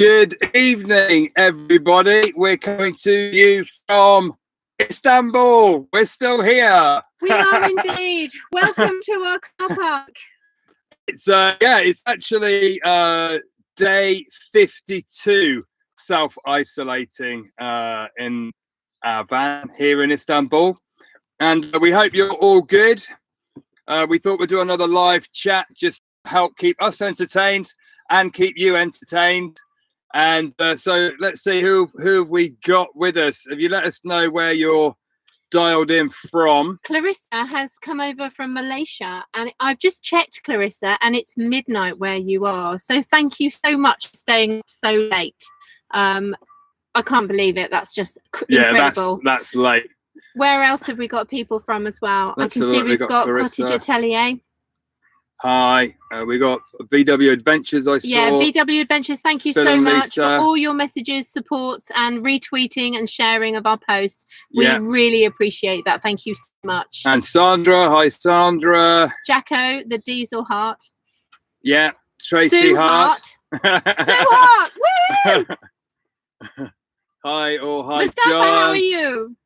Good evening, everybody. We're coming to you from Istanbul. We're still here. We are indeed. Welcome to our car park. It's actually day 52 self-isolating in our van here in Istanbul, and we hope you're all good. We thought we'd do another live chat just to help keep us entertained and keep you entertained. And so let's see who have we got with us. Have you let us know where you're dialed in from? Clarissa has come over from Malaysia, and I've just checked, Clarissa, and it's midnight where you are. So thank you so much for staying up so late. I can't believe it. That's just incredible. Yeah, that's late. Where else have we got people from as well? Let's I can see we've got Clarissa. Cottage Atelier. Hi, we got VW Adventures. I saw. Yeah, VW Adventures. Thank you so much for all your messages, supports, and retweeting and sharing of our posts. We really appreciate that. Thank you so much. And Sandra. Hi, Sandra. Jacko, the Diesel Heart. Yeah, Tracy Sue Hart. Sue Hart. Woo! Hi, hi, Mustafa, John. how are you?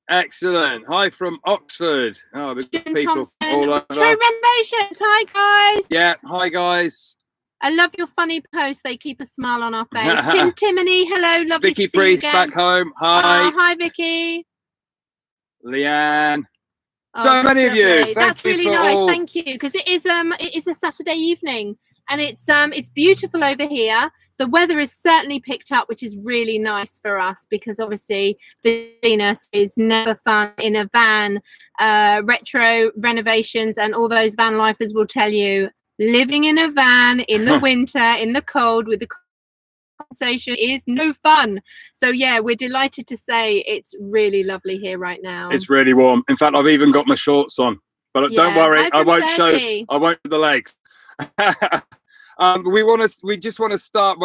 Excellent. Hi from Oxford. Oh, we've got people Thompson, all over. True Renovations. Hi, guys. Yeah, hi, guys. I love your funny posts. They keep a smile on our face. Timony, hello. Lovely Vicky to see Priest you again. back home. Hi. Hi, Vicky. Leanne. Oh, so many of you. That's really nice. Thank you. Because it is a Saturday evening, and it's beautiful over here. The weather has certainly picked up, which is really nice for us, because obviously the cleanliness is never fun in a van. Retro renovations and all those van lifers will tell you, living in a van in the winter, in the cold, with the conversation is no fun. So yeah, we're delighted to say it's really lovely here right now. It's really warm. In fact, I've even got my shorts on, but don't worry, I won't show the legs. We just want to start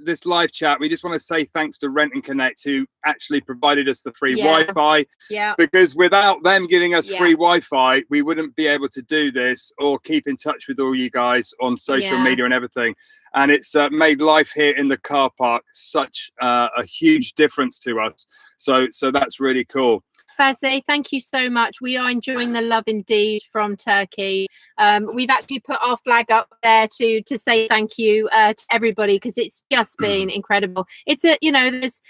this live chat. We just want to say thanks to Rent and Connect, who actually provided us the free Wi-Fi. Yeah. Because without them giving us free Wi-Fi, we wouldn't be able to do this or keep in touch with all you guys on social media and everything. And it's made life here in the car park such a huge difference to us. So that's really cool. Fazzy, thank you so much. We are enjoying the love indeed from Turkey. We've actually put our flag up there to say thank you to everybody, because it's just been incredible. It's there's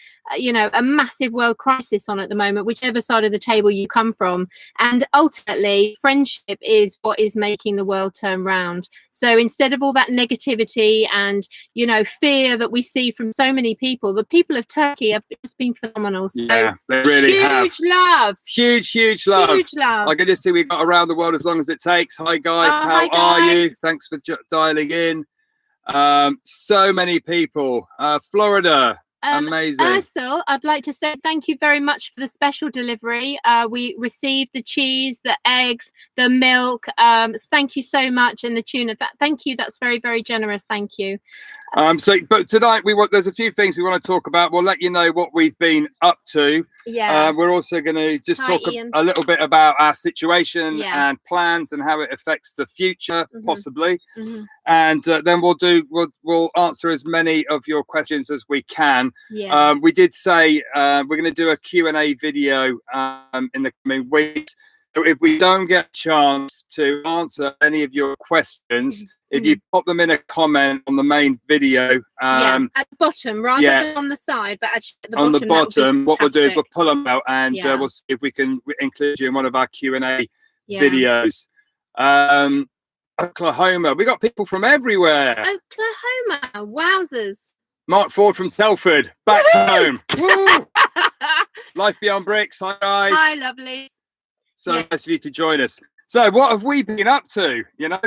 a massive world crisis on at the moment, whichever side of the table you come from, and ultimately friendship is what is making the world turn round. So instead of all that negativity and fear that we see from so many people, the people of Turkey have just been phenomenal. So yeah, they really have. Huge love. I can just see we got around the world as long as it takes. Hi guys, how are you? Thanks for dialing in. So many people. Florida. Amazing. Ursel, I'd like to say thank you very much for the special delivery. We received the cheese, the eggs, the milk. Thank you so much, and the tuna. Thank you. That's very, very generous. Thank you. But tonight there's a few things we want to talk about. We'll let you know what we've been up to. Yeah. We're also going to just talk a little bit about our situation and plans and how it affects the future, possibly. And then we'll answer as many of your questions as we can. Yeah. We did say we're going to do a Q&A video in the coming weeks. So if we don't get a chance to answer any of your questions, if you pop them in a comment on the main video, at the bottom rather than on the side, but actually at the bottom. On the bottom, what we'll do is we'll pull them out and we'll see if we can include you in one of our Q&A videos. Oklahoma, we got people from everywhere. Oklahoma, wowzers. Mark Ford from Telford, back home. Woo! Life Beyond Bricks. Hi guys. Hi, lovelies. So nice of you to join us. So what have we been up to? How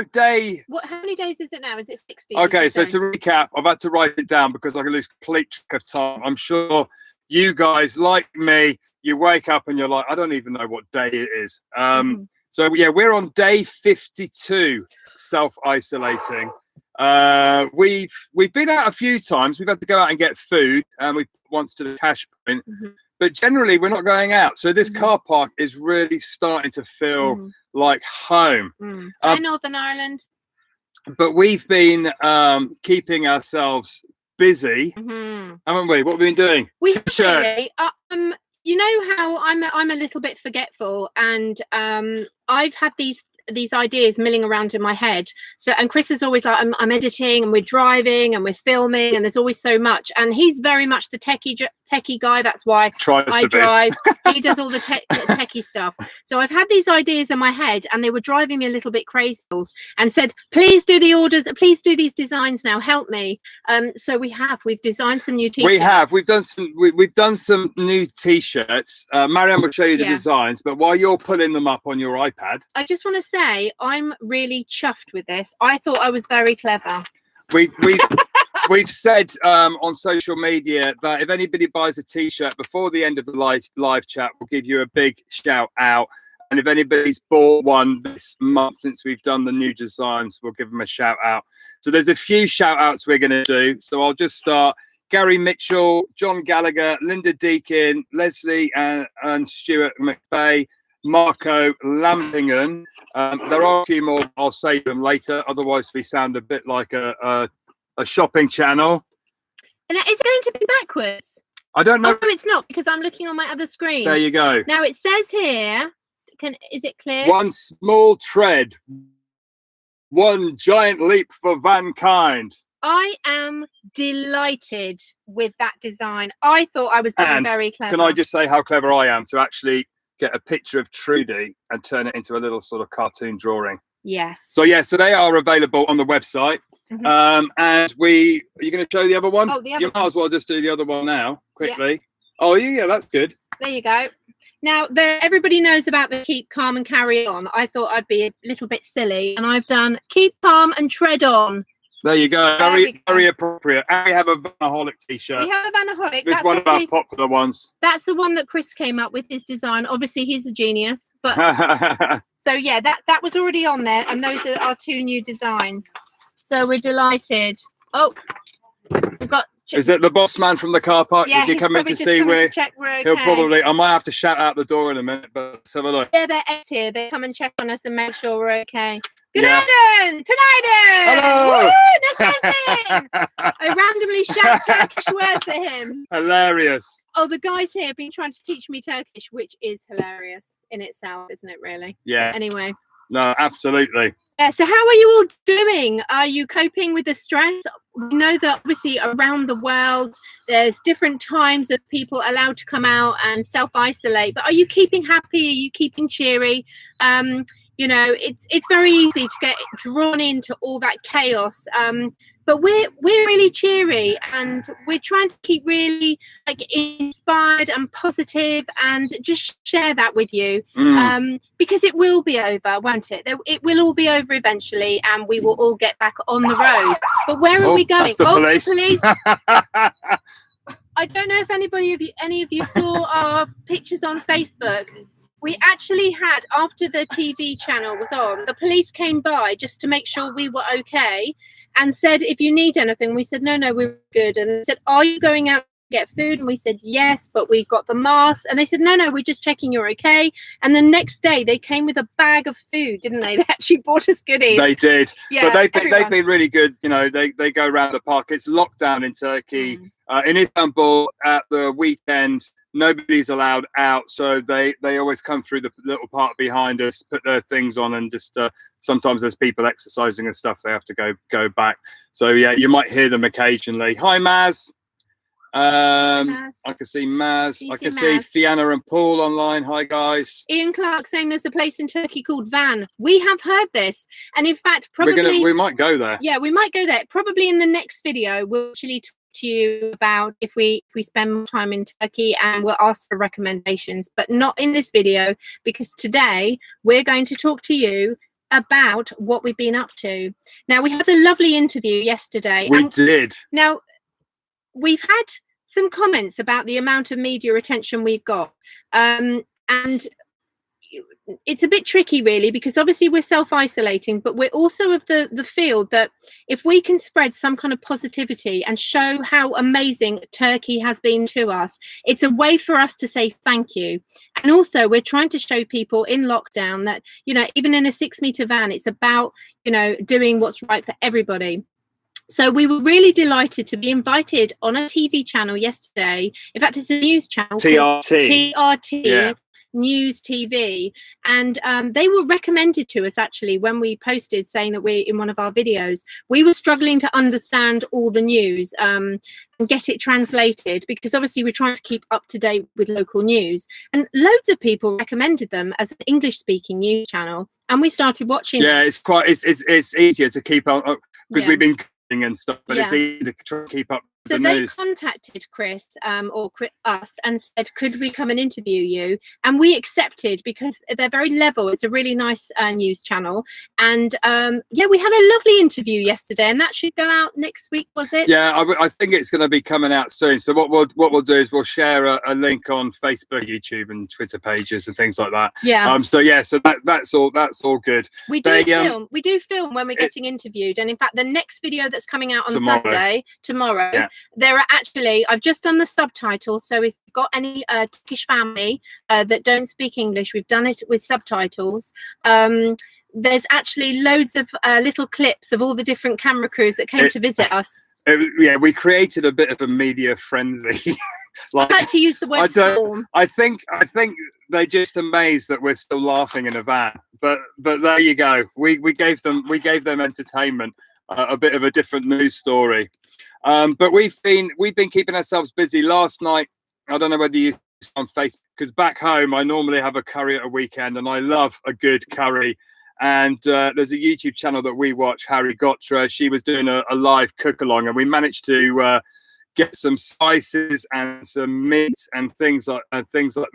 many days is it now? Is it 60? Okay, so to recap, I've had to write it down because I can lose complete track of time. I'm sure you guys, like me, you wake up and you're like, I don't even know what day it is. So yeah, we're on day 52 self-isolating. We've been out a few times. We've had to go out and get food, and we once to the cash point. But generally, we're not going out. So this car park is really starting to feel like home. Hi, Northern Ireland. But we've been keeping ourselves busy, haven't we? What have we been doing? We've T-shirts. really, you know how I'm a little bit forgetful, and I've had these ideas milling around in my head. So, and Chris is always like, I'm editing, and we're driving, and we're filming, and there's always so much. And he's very much the techie guy. That's why I drive. He does all the techie stuff. So I've had these ideas in my head, and they were driving me a little bit crazy. And said, please do the orders. Please do these designs now. Help me. So we've designed some new t-shirts. We've done some new t-shirts. Marianne will show you the designs, but while you're pulling them up on your iPad, I just want to say I'm really chuffed with this. I thought I was very clever. We've said on social media that if anybody buys a t-shirt before the end of the live chat, we'll give you a big shout out. And if anybody's bought one this month since we've done the new designs, we'll give them a shout out. So there's a few shout outs we're going to do. So I'll just start. Gary Mitchell, John Gallagher, Linda Deakin, Leslie and Stuart McVeigh, Marco Lampingen. There are a few more. I'll say them later. Otherwise, we sound a bit like a shopping channel. And is it going to be backwards? I don't know. Oh, no, it's not, because I'm looking on my other screen. There you go. Now it says here. Is it clear? One small tread, one giant leap for mankind. I am delighted with that design. I thought I was being very clever. Can I just say how clever I am to actually get a picture of Trudy and turn it into a little sort of cartoon drawing? Yes. So so they are available on the website. And are you going to show the other one? Oh, the other you might as well just do the other one now quickly. Yeah. Oh yeah, that's good. There you go. Now, everybody knows about the keep calm and carry on. I thought I'd be a little bit silly, and I've done keep calm and tread on. There you go. Very appropriate. And we have a Vanaholic t-shirt. We have a Vanaholic. It's one of our popular ones. That's the one that Chris came up with, his design. Obviously, he's a genius. But so yeah, that was already on there, and those are our two new designs. So we're delighted. Oh, we've got. Is it the boss man from the car park? Yeah, is he coming to see we're okay? He'll probably. I might have to shout out the door in a minute, but let's have a look. Yeah, they're here. They come and check on us and make sure we're okay. Good evening, tonight. Hello. I randomly shout Turkish words at him. Hilarious. Oh, the guys here have been trying to teach me Turkish, which is hilarious in itself, isn't it? Really? Yeah. Anyway. No, absolutely. Yeah, so how are you all doing? Are you coping with the stress? We know that obviously around the world there's different times of people allowed to come out and self-isolate, but are you keeping happy? Are you keeping cheery? You know, it's very easy to get drawn into all that chaos. But we're really cheery, and we're trying to keep really inspired and positive, and just share that with you, because it will be over, won't it? It will all be over eventually, and we will all get back on the road. But where are we going? That's the police. The police. I don't know if any of you saw our pictures on Facebook. We actually had, after the TV channel was on, the police came by just to make sure we were okay, and said, if you need anything. We said, no, we're good. And they said, are you going out to get food? And we said, yes, but we've got the masks. And they said, no, we're just checking you're okay. And the next day they came with a bag of food, didn't they? They actually brought us goodies. They did. Yeah, but they've been really good. You know, they go around the park. It's lockdown in Turkey. In Istanbul at the weekend, nobody's allowed out, so they always come through the little park behind us, put their things on, and just sometimes there's people exercising and stuff. They have to go back. So yeah, you might hear them occasionally. Hi, Maz. I can see Maz. I can see Fiona and Paul online. Hi, guys. Ian Clark saying there's a place in Turkey called Van. We have heard this, and in fact, probably we might go there. Yeah, we might go there. Probably in the next video, we'll actually talk to you about if we spend more time in Turkey, and we'll ask for recommendations, but not in this video, because today we're going to talk to you about what we've been up to. Now, we had a lovely interview yesterday. We did. Now, we've had some comments about the amount of media attention we've got, and it's a bit tricky, really, because obviously we're self-isolating, but we're also of the field that if we can spread some kind of positivity and show how amazing Turkey has been to us, it's a way for us to say thank you. And also we're trying to show people in lockdown that, you know, even in a 6-meter van, it's about, you know, doing what's right for everybody. So we were really delighted to be invited on a TV channel yesterday. In fact, it's a news channel called TRT. Yeah. News TV, and they were recommended to us actually when we posted saying that we're in one of our videos. We were struggling to understand all the news and get it translated, because obviously we're trying to keep up to date with local news, and loads of people recommended them as an English speaking news channel, and we started watching. Yeah, it's easier to keep on because we've been cooking and stuff, but it's easier to try to keep up. So they contacted Chris us and said, could we come and interview you? And we accepted because they're very level. It's a really nice news channel. And we had a lovely interview yesterday, and that should go out next week, was it? Yeah, I think it's going to be coming out soon. So what we'll do is we'll share a link on Facebook, YouTube, and Twitter pages and things like that. Yeah. So that's all good. We do film when we're getting interviewed, and in fact, the next video that's coming out on Saturday, tomorrow. Yeah. There are actually, I've just done the subtitles, so if you've got any Turkish family that don't speak English, we've done it with subtitles. There's actually loads of little clips of all the different camera crews that came to visit us. We created a bit of a media frenzy. I like to use the word storm. I think they're just amazed that we're still laughing in a van. But there you go. We gave them entertainment, a bit of a different news story. But we've been keeping ourselves busy. Last night, I don't know whether you saw on Facebook, because back home I normally have a curry at a weekend, and I love a good curry. And there's a YouTube channel that we watch, Harry Ghotra. She was doing a live cook along, and we managed to get some spices and some meat and things like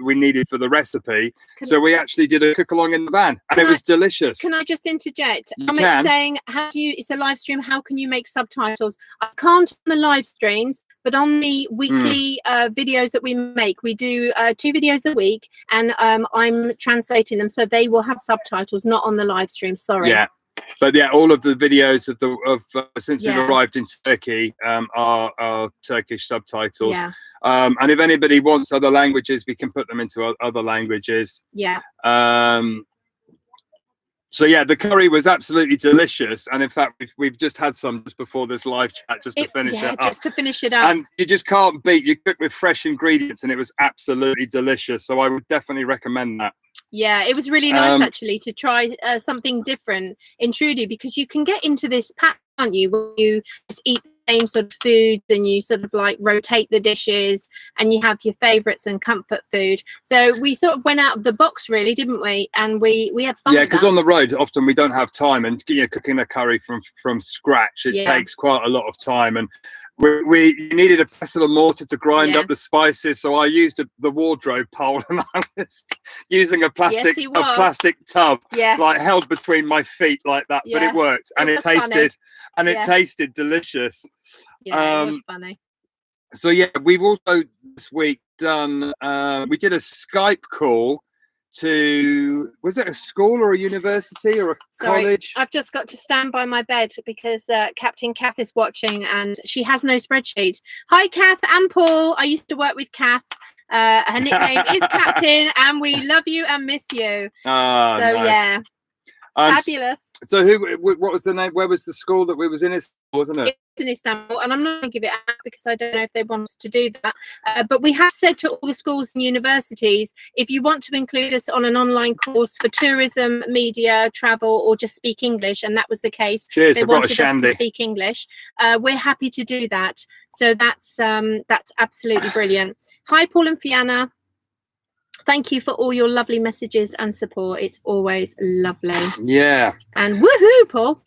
we needed for the recipe. So we actually did a cook along in the van, and it was delicious. Can I just interject? It's saying, it's a live stream, how can you make subtitles? I can't on the live streams, but on the weekly videos that we make, we do 2 videos a week, and I'm translating them, so they will have subtitles, not on the live stream. Sorry. Yeah. But yeah, all of the videos since we've arrived in Turkey are Turkish subtitles. Yeah. And if anybody wants other languages, we can put them into other languages. Yeah. So yeah, the curry was absolutely delicious, and in fact, we've just had some just before this live chat, just to finish it up. Just to finish it up. And you just can't beat. You cook with fresh ingredients, and it was absolutely delicious. So I would definitely recommend that. Yeah, it was really nice actually to try something different in Trudy, because you can get into this pattern, can't you, when you just eat the same sort of food, and you sort of like rotate the dishes, and you have your favorites and comfort food. So we sort of went out of the box, really, didn't we? And we had fun. Yeah, because on the road often we don't have time, and cooking a curry from scratch, it takes quite a lot of time, and we needed a pestle and mortar to grind up the spices. So I used the wardrobe pole, and I was using a plastic tub, like held between my feet like that. But it worked, and it tasted delicious. Yeah, it was funny. So yeah, we've also this week done. We did a Skype call to, was it a school or a university or a college? I've just got to stand by my bed because Captain Kath is watching, and she has no spreadsheet. Hi, Kath and Paul. I used to work with Kath. Her nickname is Captain, and we love you and miss you. Nice. Yeah. Fabulous. So what was the name? Where was the school that we was in? Istanbul, wasn't it? It's in Istanbul, and I'm not going to give it out because I don't know if they want us to do that. But we have said to all the schools and universities, if you want to include us on an online course for tourism, media, travel, or just speak English, and that was the case. Cheers, they wanted us to speak English. We're happy to do that. So that's absolutely brilliant. Hi, Paul and Fiona. Thank you for all your lovely messages and support. It's always lovely. Yeah. And woohoo, Paul.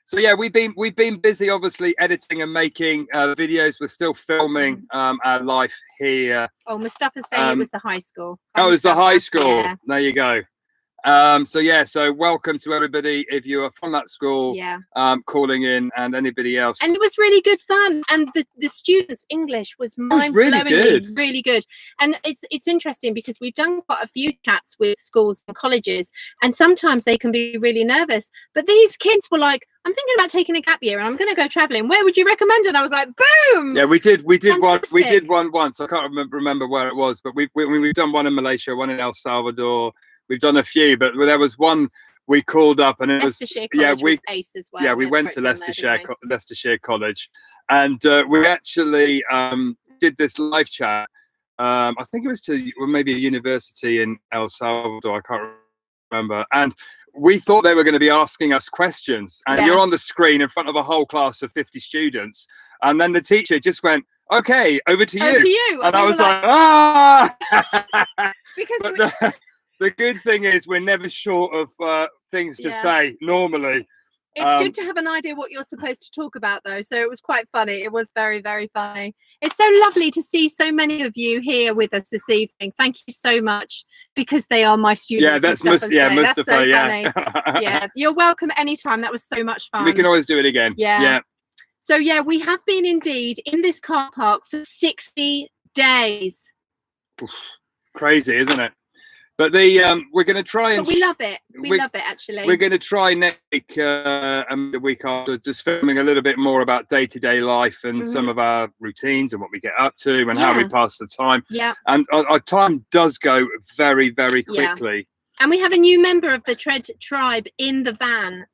So yeah, we've been busy, obviously, editing and making videos. We're still filming our life here. Oh, Mustafa's saying it was the high school. Oh, it was the high school. Yeah. There you go. So welcome to everybody if you are from that school, calling in, and anybody else. And it was really good fun, and the students' English was mind-blowingly really good. And it's interesting because we've done quite a few chats with schools and colleges, and sometimes they can be really nervous, but these kids were like, I'm thinking about taking a gap year and I'm going to go traveling. Where would you recommend? And I was like, boom. Yeah, we did Fantastic. We did one once. I can't remember where it was, but we've done one in Malaysia, one in El Salvador. We've done a few, but there was one we called up, and it was was ace as well. Yeah, we went to Leicestershire College, and we actually did this live chat. I think it was maybe a university in El Salvador. I can't remember. And we thought they were going to be asking us questions. And you're on the screen in front of a whole class of 50 students. And then the teacher just went, "Okay, over to you." Over to you. And I was like, ah! Because the good thing is we're never short of things to say normally. It's good to have an idea what you're supposed to talk about, though. So it was quite funny. It was very, very funny. It's so lovely to see so many of you here with us this evening. Thank you so much, because they are my students. Yeah, that's Mustafa. That's so funny. Yeah, you're welcome anytime. That was so much fun. We can always do it again. Yeah. So yeah, we have been indeed in this car park for 60 days. Oof, crazy, isn't it? But we're going to try and. But we love it. We love it, actually. We're going to try next week and the week after, just filming a little bit more about day-to-day life and some of our routines and what we get up to and how we pass the time. Yeah. And our time does go very, very quickly. Yeah. And we have a new member of the Tread tribe in the van.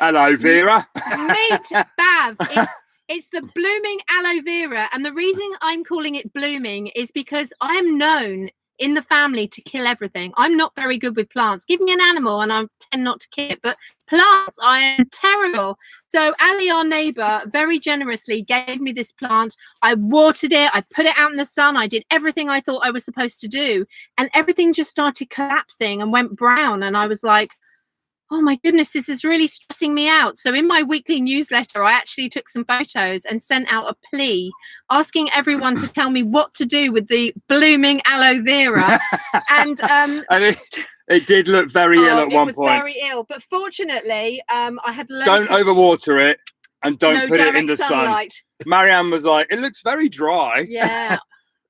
Hello, Vera. Meet Bav. It's the blooming aloe vera, and the reason I'm calling it blooming is because I am known in the family to kill everything. I'm not very good with plants. Give me an animal and I tend not to kill it, but plants, I am terrible. So Ali, our neighbour, very generously gave me this plant. I watered it, I put it out in the sun, I did everything I thought I was supposed to do, and everything just started collapsing and went brown, and I was like, oh my goodness, this is really stressing me out. So in my weekly newsletter, I actually took some photos and sent out a plea asking everyone to tell me what to do with the blooming aloe vera. And it did look very ill at one point. It was very ill, but fortunately, I had loads. Don't overwater it, and don't put it in the sunlight. Sun. Marianne was like, "It looks very dry." Yeah.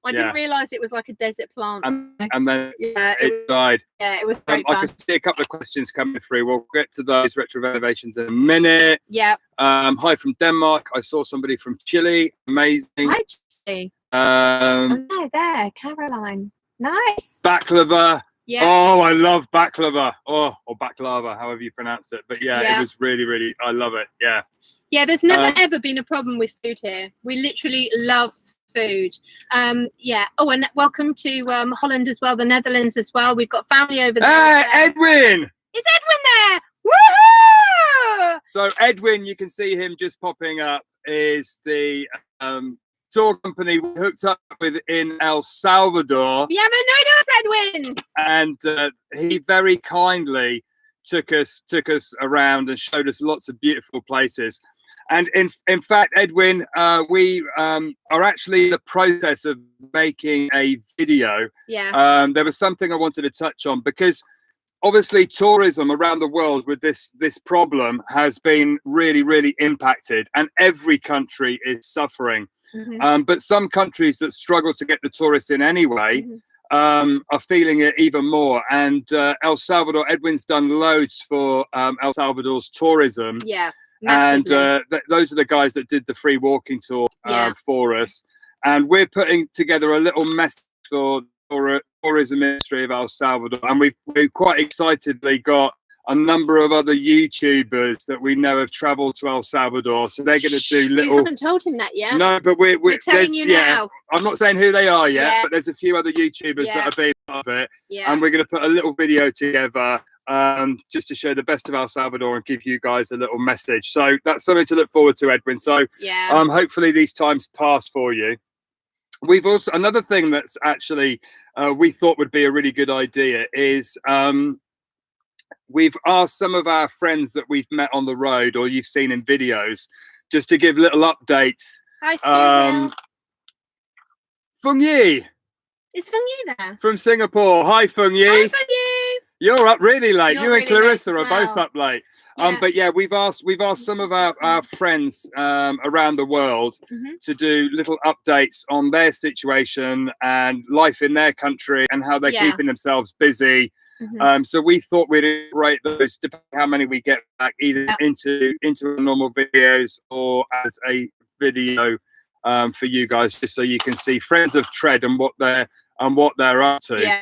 I didn't realise it was like a desert plant. And then it died. Yeah, it was very I can see a couple of questions coming through. We'll get to those retro renovations in a minute. Yeah. Hi from Denmark. I saw somebody from Chile. Amazing. Hi, Chile. There, Caroline. Nice. Baklava. Yeah. Oh, I love baklava. Oh, or baklava, however you pronounce it. But yeah, it was really, really, I love it. Yeah. Yeah, there's never ever been a problem with food here. We literally love food. Oh, and welcome to Holland as well, the Netherlands as well. We've got family over there. Hey, Edwin! Is Edwin there? Woohoo! So Edwin, you can see him just popping up, is the tour company we hooked up with in El Salvador. Bienvenidos, Edwin! And he very kindly took us around and showed us lots of beautiful places. And in fact, Edwin, we are actually in the process of making a video. Yeah. There was something I wanted to touch on, because obviously tourism around the world with this problem has been really, really impacted, and every country is suffering. But some countries that struggle to get the tourists in anyway are feeling it even more. And El Salvador, Edwin's done loads for El Salvador's tourism. Yeah. Massively. And those are the guys that did the free walking tour for us. And we're putting together a little message for tourism ministry of El Salvador. And we've quite excitedly got a number of other YouTubers that we know have traveled to El Salvador. So they're going to do little... You haven't told him that yet. No, but we're telling you now. I'm not saying who they are yet, but there's a few other YouTubers that are being part of it. And we're going to put a little video together just to show the best of El Salvador and give you guys a little message. So that's something to look forward to, Edwin. So hopefully these times pass for you. We've also, another thing that's actually we thought would be a really good idea is we've asked some of our friends that we've met on the road or you've seen in videos just to give little updates. Hi, Fung Yi. Is Fung Yi there? From Singapore. Hi, Fung Yi. Hi, Fung Yi. You're up really late. You really and Clarissa late are both up late. But yeah, we've asked some of our friends around the world to do little updates on their situation and life in their country and how they're keeping themselves busy. So we thought we'd rate those, depending on how many we get back, either into normal videos or as a video for you guys, just so you can see Friends of Tread and what they're up to. Yeah.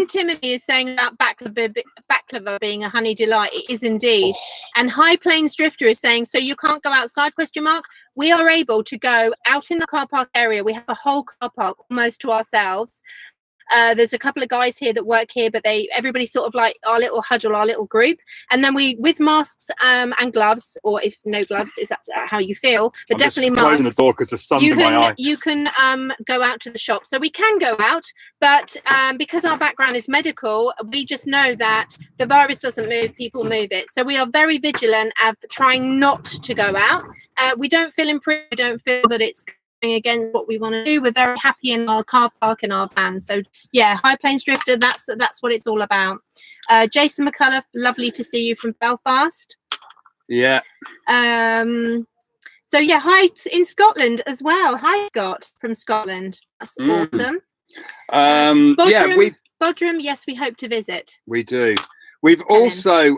Timothy is saying about baklava being a honey delight. It is indeed. And High Plains Drifter is saying, so you can't go outside, ? We are able to go out in the car park area. We have a whole car park almost to ourselves. There's a couple of guys here that work here, but everybody's sort of like our little huddle, our little group. And then we, with masks and gloves, or if no gloves, is that how you feel? But I'm definitely just closing masks. the door because the sun's in my eye. You can go out to the shop. So we can go out, but because our background is medical, we just know that the virus doesn't move, people move it. So we are very vigilant of trying not to go out. We don't feel improved. We don't feel that it's against what we want to do. We're very happy in our car park and our van. So yeah, High Plains Drifter, that's what it's all about. Jason McCullough, lovely to see you from Belfast. Yeah. So yeah, hi in Scotland as well. Hi Scott from Scotland. That's awesome. Bodrum, yes, we hope to visit. We do. We've also,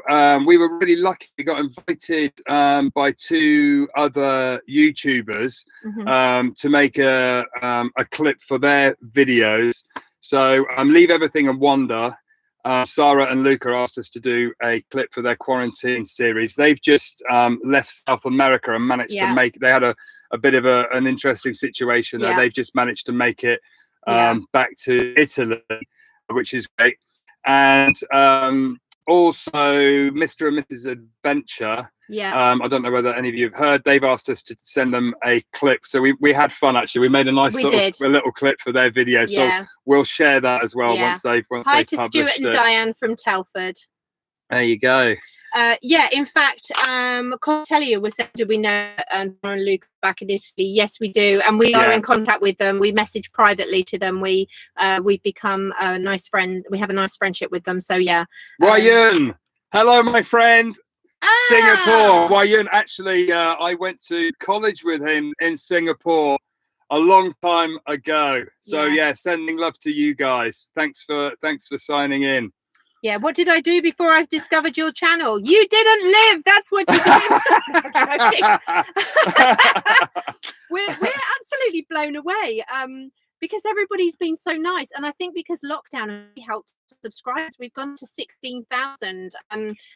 we were really lucky. We got invited by 2 other YouTubers to make a clip for their videos. So Leave Everything and Wander. Sarah and Luca asked us to do a clip for their quarantine series. They've just left South America and managed to make, they had a bit of an interesting situation there. They've just managed to make it back to Italy, which is great. And also Mr. and Mrs. Adventure. I don't know whether any of you have heard. They've asked us to send them a clip. So we had fun, actually. We made a nice a little clip for their video. So we'll share that as well once they've published it. Hi to Stuart and Diane from Telford. There you go. In fact, Cortelia was saying, do we know Laura and Luke back in Italy? Yes, we do, and we are in contact with them. We message privately to them. We've become a nice friend. We have a nice friendship with them. So yeah. Ryan, hello, my friend. Singapore. Ryan, actually, I went to college with him in Singapore a long time ago. So yeah, sending love to you guys. Thanks for signing in. Yeah, what did I do before I discovered your channel? You didn't live. That's what you did. We're absolutely blown away because everybody's been so nice. And I think because lockdown really helped subscribers, we've gone to 16,000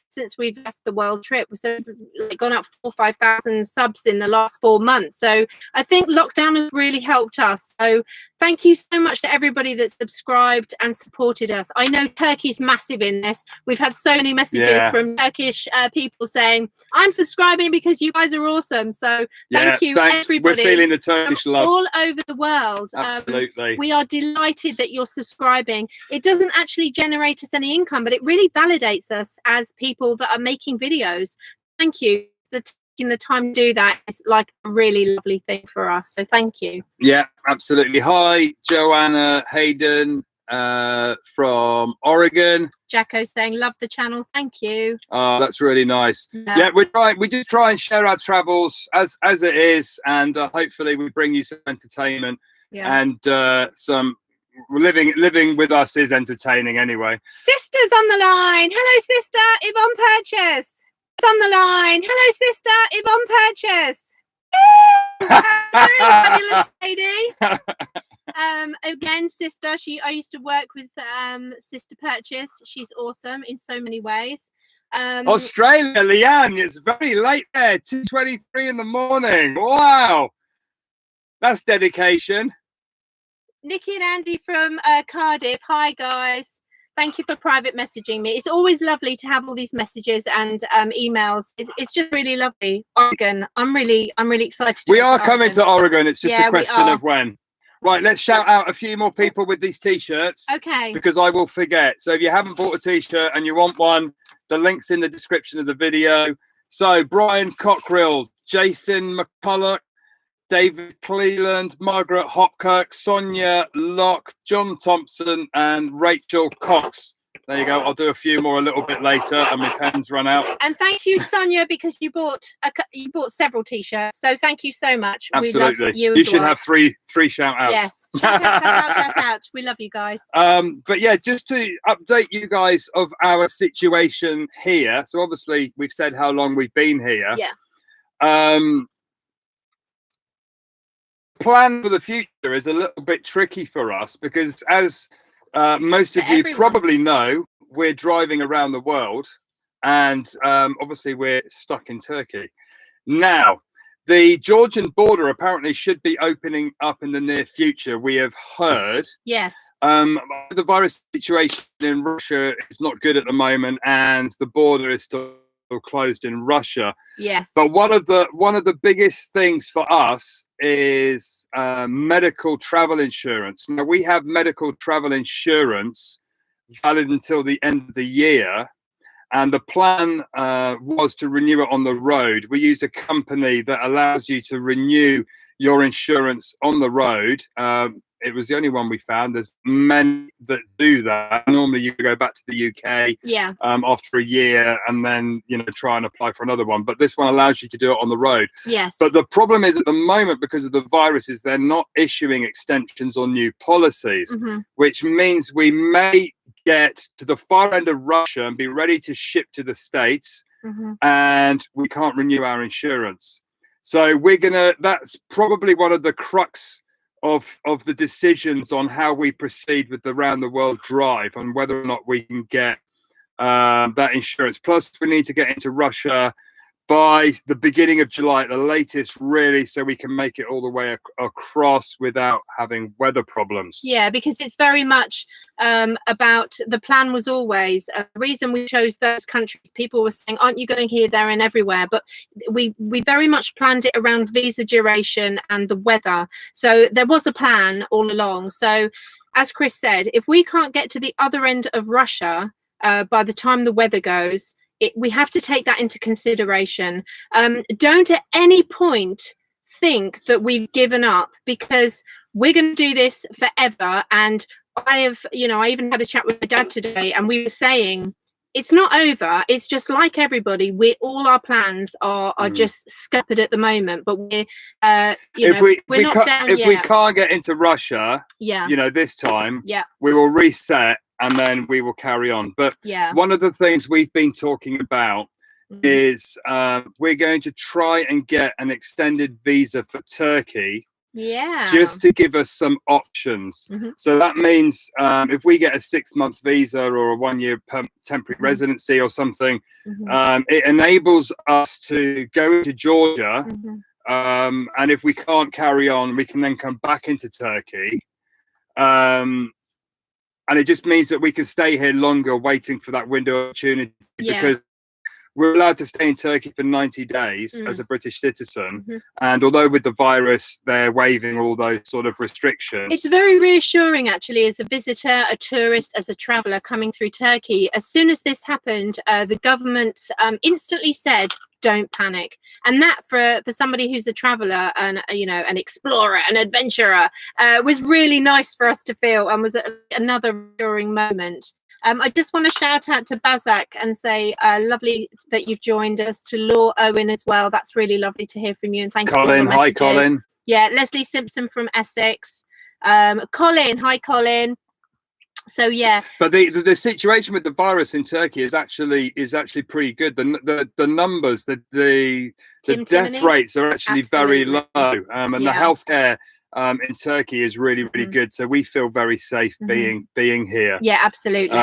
since we've left the world trip. So we've gone up 4,000 or 5,000 subs in the last 4 months. So I think lockdown has really helped us. So thank you so much to everybody that's subscribed and supported us. I know Turkey's massive in this. We've had so many messages from Turkish people saying, I'm subscribing because you guys are awesome. So thank you, everybody. We're feeling the Turkish love all over the world. Absolutely. We are delighted that you're subscribing. It doesn't actually generate us any income, but it really validates us as people that are making videos. Thank you for taking the time to do that. It's like a really lovely thing for us, so thank you. Yeah, absolutely. Hi Joanna Hayden from Oregon. Jacko saying love the channel, thank you. Oh, that's really nice. We just try and share our travels as it is, and hopefully we bring you some entertainment and some living with us is entertaining anyway. Sister's on the line. Hello, sister. Yvonne Purchase. On the line. Hello, sister. Yvonne Purchase. Fabulous lady. Again, sister. I used to work with Sister Purchase. She's awesome in so many ways. Australia, Leanne. It's very late there. 2:23 in the morning. Wow, that's dedication. Nikki and Andy from Cardiff. Hi guys, thank you for private messaging me. It's always lovely to have all these messages and emails. It's just really lovely. Oregon, I'm really excited. We are coming to Oregon. It's just a question of when. Right, let's shout out a few more people with these t-shirts. Okay. Because I will forget. So if you haven't bought a t-shirt and you want one, the link's in the description of the video. So Brian Cockrill, Jason McCulloch, David Cleland, Margaret Hopkirk, Sonia Locke, John Thompson, and Rachel Cox. There you go. I'll do a few more a little bit later, and my pen's run out. And thank you, Sonia, because you bought several t-shirts. So thank you so much. Absolutely. We love you. You should have three shout outs. Yes. Shout out. We love you guys. But yeah, just to update you guys of our situation here. So obviously we've said how long we've been here. Yeah. plan for the future is a little bit tricky for us because, as most of you probably know, we're driving around the world, and obviously we're stuck in Turkey. Now, the Georgian border apparently should be opening up in the near future, we have heard. Yes. The virus situation in Russia is not good at the moment, and the border is still closed in Russia. Yes. But one of the biggest things for us is medical travel insurance. Now, we have medical travel insurance valid until the end of the year. And the plan was to renew it on the road. We use a company that allows you to renew your insurance on the road. It was the only one we found. There's many that do that. Normally, you go back to the UK after a year and then, try and apply for another one. But this one allows you to do it on the road. Yes. But the problem is, at the moment, because of the viruses, they're not issuing extensions on new policies, which means we may get to the far end of Russia and be ready to ship to the States, and we can't renew our insurance. So that's probably one of the crux of the decisions on how we proceed with the round the world drive, and whether or not we can get that insurance. Plus, we need to get into Russia by the beginning of July at the latest, really, so we can make it all the way across without having weather problems. Yeah, because it's very much about, the plan was always, the reason we chose those countries, people were saying, aren't you going here, there and everywhere? But we very much planned it around visa duration and the weather. So there was a plan all along. So as Chris said, if we can't get to the other end of Russia by the time the weather goes, we have to take that into consideration. Don't at any point think that we've given up, because we're going to do this forever. And I even had a chat with my dad today, and we were saying it's not over. It's just like everybody. All our plans are just scuppered at the moment. But we're not down yet. If we can't get into Russia, this time, we will reset. And then we will carry on. But one of the things we've been talking about is we're going to try and get an extended visa for Turkey, just to give us some options. So that means if we get a 6-month visa or a 1-year temporary residency or something, it enables us to go into Georgia. And if we can't carry on, we can then come back into Turkey. And it just means that we can stay here longer, waiting for that window of opportunity, because we're allowed to stay in Turkey for 90 days as a British citizen. And although with the virus, they're waiving all those sort of restrictions. It's very reassuring, actually, as a visitor, a tourist, as a traveller coming through Turkey. As soon as this happened, the government instantly said, don't panic. And that for somebody who's a traveller and an explorer, an adventurer, was really nice for us to feel, and was another reassuring moment. I just want to shout out to Bazak and say lovely that you've joined us, to Law Owen as well. That's really lovely to hear from you, and thank you for all the messages. Hi Colin. Yeah, Leslie Simpson from Essex. Colin, hi Colin. So but the situation with the virus in Turkey is actually pretty good. The numbers, the death rates are actually very low, and the healthcare in Turkey is really good. So we feel very safe being here. Yeah, absolutely.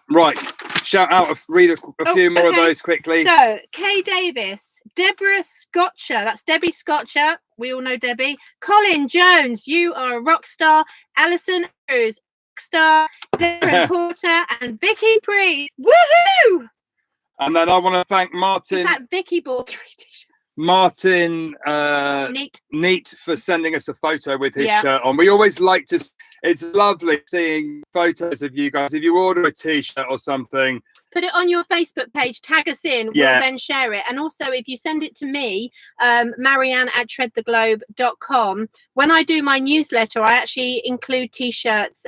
Right. Shout out, read a few more of those quickly. So Kay Davis, Deborah Scotcher, that's Debbie Scotcher. We all know Debbie. Colin Jones, you are a rock star. Alison Andrews, rock star. Darren Porter and Vicky Priest. Woohoo! And then I want to thank Martin. In fact, Vicky bought 3 t-shirts. Martin Neat for sending us a photo with his shirt on. We always like to, it's lovely seeing photos of you guys. If you order a t-shirt or something, put it on your Facebook page, tag us in, we'll then share it. And also, if you send it to me, Marianne at treadtheglobe.com, when I do my newsletter, I actually include t-shirts.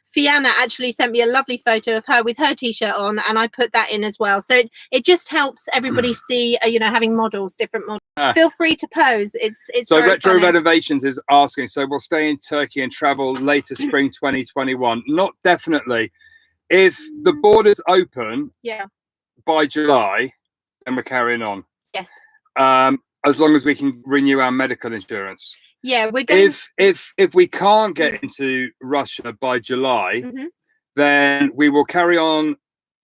Fiona actually sent me a lovely photo of her with her t-shirt on, and I put that in as well. So it just helps everybody see, having models, different models. Feel free to pose. It's so Retro funny. Renovations is asking, so we'll stay in Turkey and travel later spring 2021. Not definitely. If the borders open by July, then we're carrying on. Yes. as long as we can renew our medical insurance. Yeah, we're going. If we can't get into Russia by July, Mhm. then we will carry on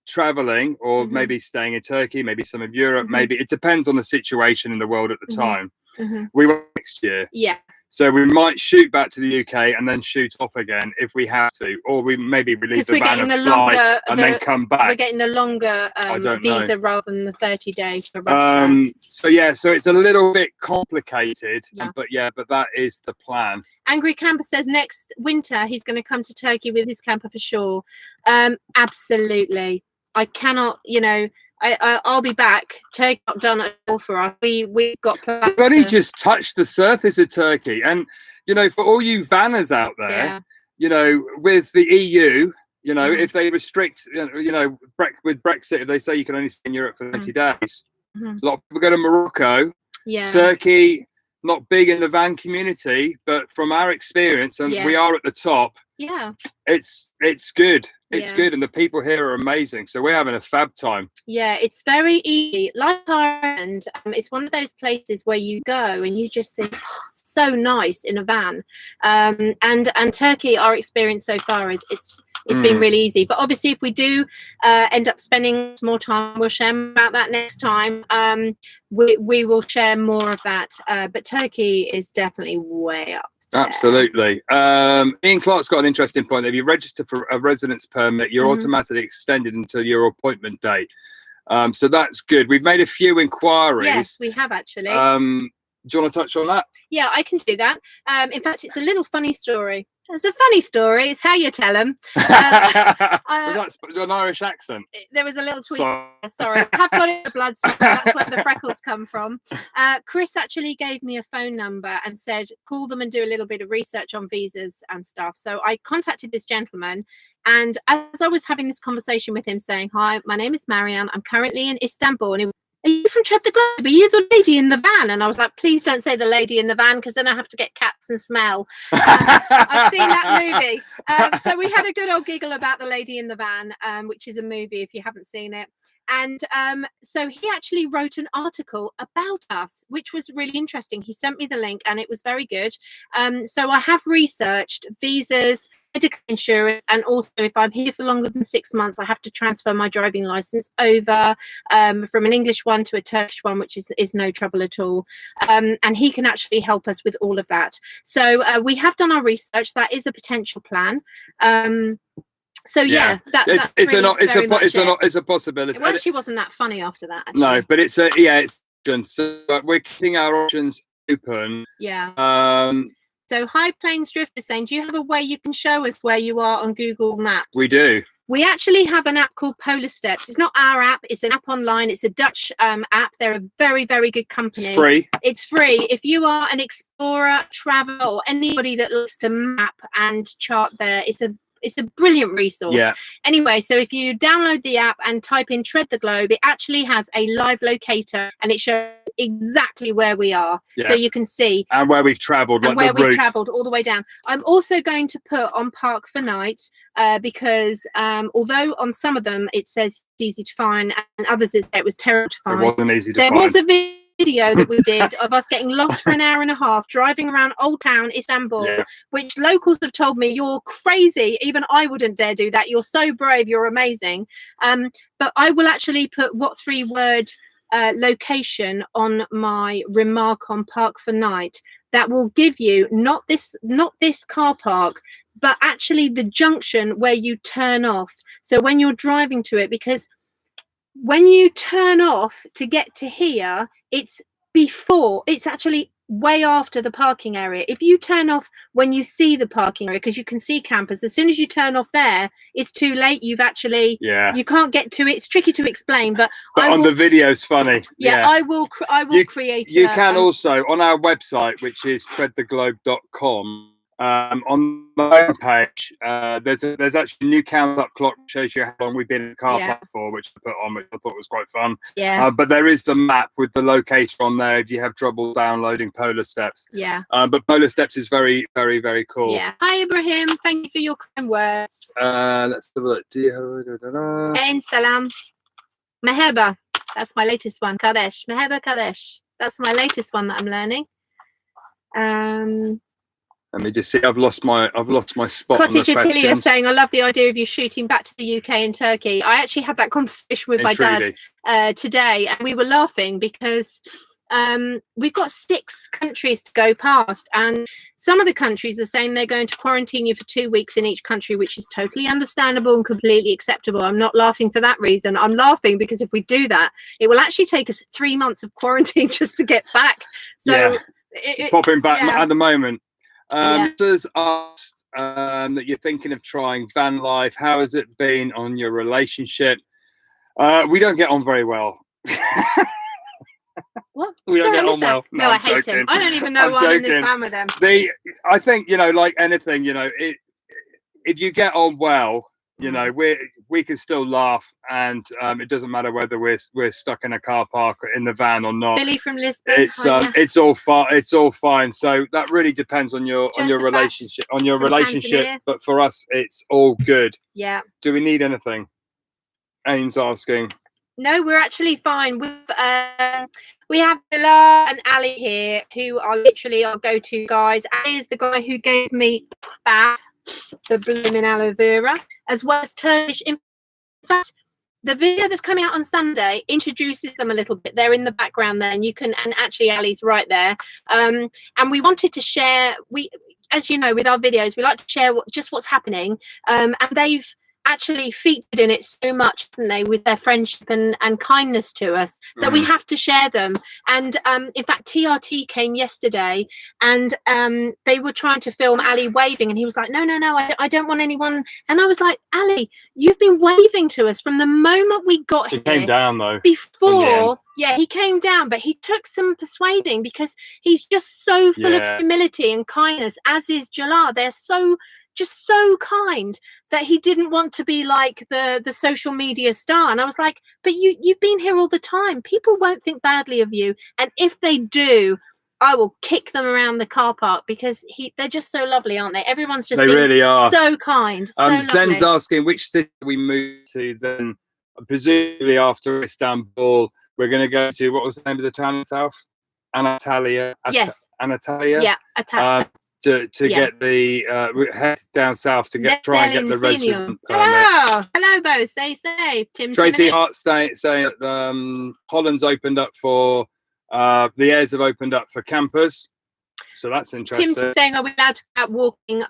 traveling, or Mhm. maybe staying in Turkey, maybe some of Europe, Mhm. maybe it depends on the situation in the world at the Mhm. time. Mhm. We went next year. Yeah. So we might shoot back to the UK and then shoot off again if we have to, or we maybe leave the van and fly and then come back. We're getting the longer visa rather than the 30-day for Russia. So yeah, so it's a little bit complicated, Yeah. but that is the plan. Angry Camper says next winter he's going to come to Turkey with his camper for sure. Absolutely. I cannot, I'll be back. Turkey not done at all for us. We've got plans. We've only just touched the surface of Turkey, and for all you vanners out there, with the EU, if they restrict, with Brexit, if they say you can only stay in Europe for 90 days, a lot of people go to Morocco, Turkey. Not big in the van community, but from our experience, and we are at the top. Yeah, it's good. It's good, and the people here are amazing. So we're having a fab time. Yeah, it's very easy. Like Ireland, it's one of those places where you go and you just think, oh, it's so nice in a van. And Turkey, our experience so far is it's been really easy. But obviously, if we do end up spending more time, we'll share more about that next time. We will share more of that. But Turkey is definitely way up. Absolutely. Ian Clark's got an interesting point. If you register for a residence permit, you're automatically extended until your appointment date. So that's good. We've made a few inquiries. Yes, we have actually. Do you want to touch on that? Yeah, I can do that. In fact, it's a little funny story. It's a funny story. It's how you tell them. Was that an Irish accent? There was a little tweet. Sorry. I have got it in the blood, so that's where the freckles come from. Chris actually gave me a phone number and said, call them and do a little bit of research on visas and stuff. So I contacted this gentleman. And as I was having this conversation with him saying, hi, my name is Marianne. I'm currently in Istanbul. And he was, are you from Tread the Globe? Are you the lady in the van? And I was like, please don't say the lady in the van, because then I have to get cats and smell. I've seen that movie. So we had a good old giggle about the lady in the van, which is a movie if you haven't seen it. And so he actually wrote an article about us, which was really interesting. He sent me the link and it was very good. So I have researched visas, medical insurance, and also if I'm here for longer than 6 months, I have to transfer my driving license over from an English one to a Turkish one, which is no trouble at all. And he can actually help us with all of that. So we have done our research. That is a potential plan. So it's a possibility. It actually wasn't that funny after that. Actually. No, but it's so we're keeping our options open. Yeah. So High Plains Drift is saying, do you have a way you can show us where you are on Google Maps? We do. We actually have an app called Polar Steps. It's not our app. It's an app online. It's a Dutch app. They're a very, very good company. It's free. It's free. If you are an explorer, traveler, or anybody that looks to map and chart there, it's a brilliant resource. Yeah. Anyway, so if you download the app and type in Tread the Globe, it actually has a live locator and it shows exactly where we are. Yeah. So you can see. And where we've travelled. And where we've travelled all the way down. I'm also going to put on Park for Night because although on some of them it says it's easy to find and others it was terrible to find. It wasn't easy to find. There was a video that we did of us getting lost for an hour and a half driving around Old Town Istanbul, which locals have told me, you're crazy, even I wouldn't dare do that, you're so brave, you're amazing. But I will actually put what 3-word location on my remark on Park for Night that will give you not this car park, but actually the junction where you turn off. So when you're driving to it, because when you turn off to get to here, it's actually way after the parking area. If you turn off when you see the parking area, because you can see campers, as soon as you turn off there, it's too late. You've actually, you can't get to it. It's tricky to explain, but on the video's funny. I will create. You can also on our website, which is treadtheglobe.com. On the homepage, there's actually a new count-up clock that shows you how long we've been in the car park for, which I put on, which I thought was quite fun. Yeah. But there is the map with the locator on there if you have trouble downloading Polar Steps. Yeah. But Polar Steps is very, very, very cool. Yeah. Hi, Ibrahim. Thank you for your kind words. Let's have a look. Ain salam. Meherba. That's my latest one. Kadesh. Meherba Kadesh. That's my latest one that I'm learning. Let me just see. I've lost my spot. Cottage on the Attilia questions. saying, I love the idea of you shooting back to the UK and Turkey. I actually had that conversation with my dad today, and we were laughing because we've got 6 countries to go past, and some of the countries are saying they're going to quarantine you for 2 weeks in each country, which is totally understandable and completely acceptable. I'm not laughing for that reason. I'm laughing because if we do that, it will actually take us 3 months of quarantine just to get back. So popping back at the moment. Does asked that you're thinking of trying van life. How has it been on your relationship? We don't get on very well. What? We don't get on well. No, I hate him. I don't even know why I'm in this van with them. I think, you know, like anything, you know, if you get on well, you know, we can still laugh, and it doesn't matter whether we're stuck in a car park or in the van or not. Billy from Lisbon. It's all fine. It's all fine. So that really depends on your relationship. Tanzania. But for us, it's all good. Yeah. Do we need anything? Ains asking. No, we're actually fine. We have Bilal and Ali here, who are literally our go-to guys. Ali is the guy who gave me bath, the blooming aloe vera, as well as Turkish. In fact, the video that's coming out on Sunday introduces them a little bit. They're in the background there, and you can, and actually Ali's right there. And we wanted to share, as you know, with our videos, we like to share just what's happening. And they've actually featured in it so much, haven't they, with their friendship and kindness to us, that we have to share them. And in fact, TRT came yesterday, and they were trying to film Ali waving, and he was like, no, I don't want anyone. And I was like, Ali, you've been waving to us from the moment we got here. He came down though. Before, yeah, he came down, but he took some persuading, because he's just so full of humility and kindness, as is Jalal. They're just so kind that he didn't want to be like the social media star. And I was like, but you've been here all the time. People won't think badly of you, and if they do, I will kick them around the car park, because they're just so lovely, aren't they? Everyone's just really are so kind. So Zen's lovely. asking which city we move to then. Presumably after Istanbul, we're going to go to, what was the name of the town in south? Antalya. Yes. Antalya. Yeah. To get the head down south to try and get the resident permit. Hello, Bo. Stay safe. Tim. Tracy Hart saying that Holland's opened up for the airs have opened up for campers. So that's interesting. Tim's saying, are we allowed to go out walking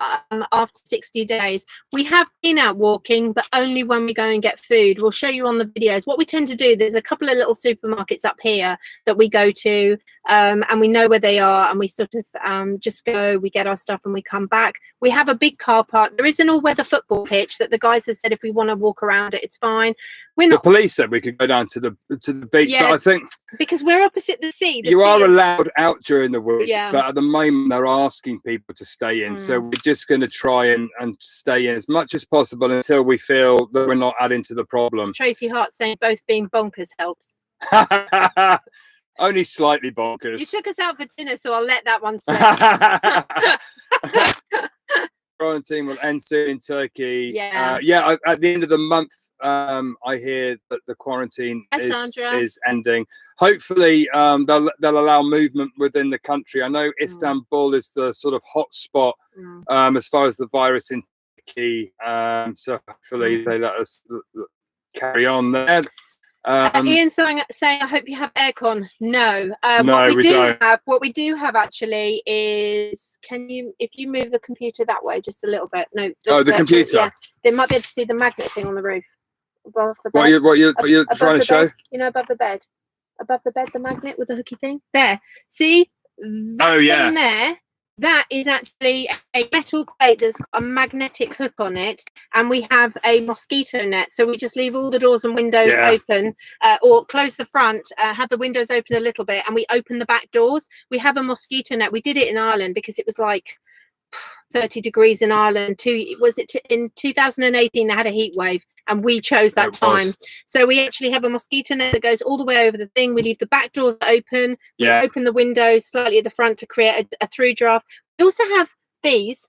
after 60 days? We have been out walking, but only when we go and get food. We'll show you on the videos. What we tend to do, there's a couple of little supermarkets up here that we go to, and we know where they are, and we sort of just go, we get our stuff, and we come back. We have a big car park. There is an all-weather football pitch that the guys have said if we want to walk around it, it's fine. The police said we could go down to the beach, but I think because we're opposite the sea. You are allowed out during the week, yeah. But at the moment they're asking people to stay in. So we're just going to try and stay in as much as possible until we feel that we're not adding to the problem. Tracy Hart saying both being bonkers helps. Only slightly bonkers. You took us out for dinner, so I'll let that one stay. Quarantine will end soon in Turkey. Yeah. At the end of the month, I hear that the quarantine is ending. Hopefully, they'll allow movement within the country. I know Istanbul is the sort of hot spot as far as the virus in Turkey. So hopefully they let us carry on there. Ian saying, I hope you have aircon. No, what we do have actually is, if you move the computer that way just a little bit. No, the computer. Yeah, they might be able to see the magnet thing on the roof above the bed. What you're trying to show? You know, above the bed, the magnet with the hooky thing. There, see? That thing there. That is actually a metal plate that's got a magnetic hook on it, and we have a mosquito net. So we just leave all the doors and windows open, or close the front, have the windows open a little bit, and we open the back doors. We have a mosquito net. We did it in Ireland because it was like 30 degrees in Ireland. In 2018 they had a heat wave, and we chose that time. So we actually have a mosquito net that goes all the way over the thing. We leave the back doors open. We open the windows slightly at the front to create a through draft. We also have these.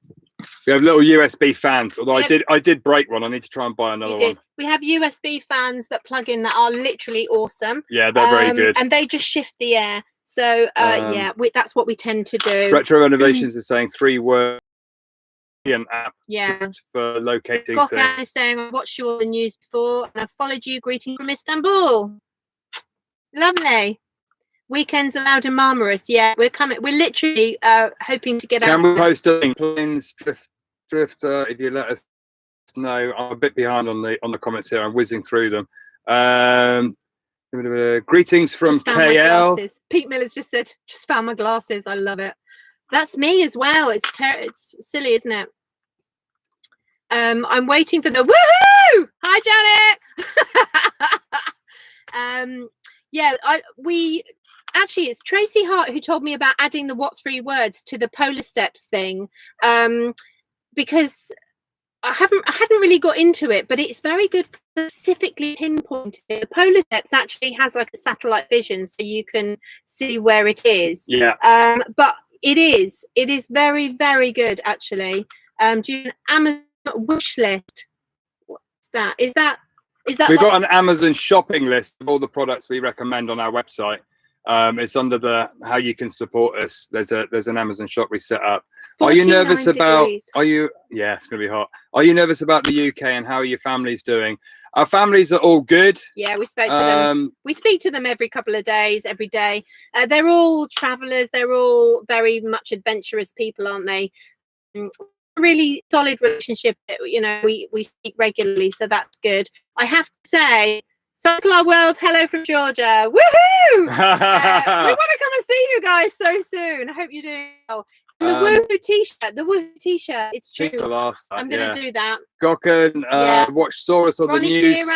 We have little USB fans, although I did break one. I need to try and buy another one. We have USB fans that plug in that are literally awesome. Yeah, they're very good. And they just shift the air. So yeah, that's what we tend to do. Retro Renovations is saying 3 words. An app for locating Ghotra things. is saying, I watched you all the news before and I followed you. Greeting from Istanbul. Lovely. Weekends allowed in Marmaris. Yeah, we're coming. We're literally hoping to get out. Can we post a link? Planes Drifter, if you let us know. I'm a bit behind on the comments here. I'm whizzing through them. Greetings from KL. Pete Miller's just said, just found my glasses. I love it. That's me as well. It's silly, isn't it? I'm waiting for the woohoo. Hi, Janet. Yeah, we actually, it's Tracy Hart who told me about adding the what 3 words to the polar steps thing, because I hadn't really got into it, but it's very good for specifically pinpointing. The polar steps actually has like a satellite vision, so you can see where it is. Yeah. But it is very, very good actually. Do you an Amazon wish list? What's that? Is that we've got an Amazon shopping list of all the products we recommend on our website. It's under the how you can support us. There's an Amazon shop we set up. Are you nervous about yeah, it's gonna be hot. Are you nervous about the UK and how are your families doing? Our families are all good. Yeah, we spoke to them. We speak to them every couple of days, every day. They're all travelers. They're all very much adventurous people, aren't they? Really solid relationship. You know, we speak regularly, so that's good. I have to say, Circle Our World, hello from Georgia. Woohoo! We want to come and see you guys so soon. I hope you do well. And the woohoo t-shirt, it's true. I'm going to do that. Ghotra, saw us on the news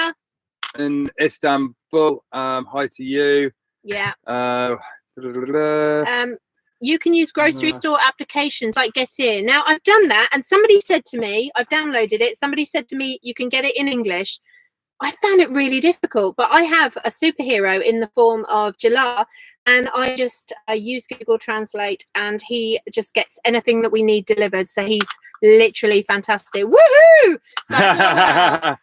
in Istanbul. Hi to you. Yeah. You can use grocery store applications like Get In. Now, I've done that, and somebody said to me, I've downloaded it. Somebody said to me, you can get it in English. I found it really difficult, but I have a superhero in the form of Jalal, and I just use Google Translate, and he just gets anything that we need delivered. So he's literally fantastic. Woohoo! So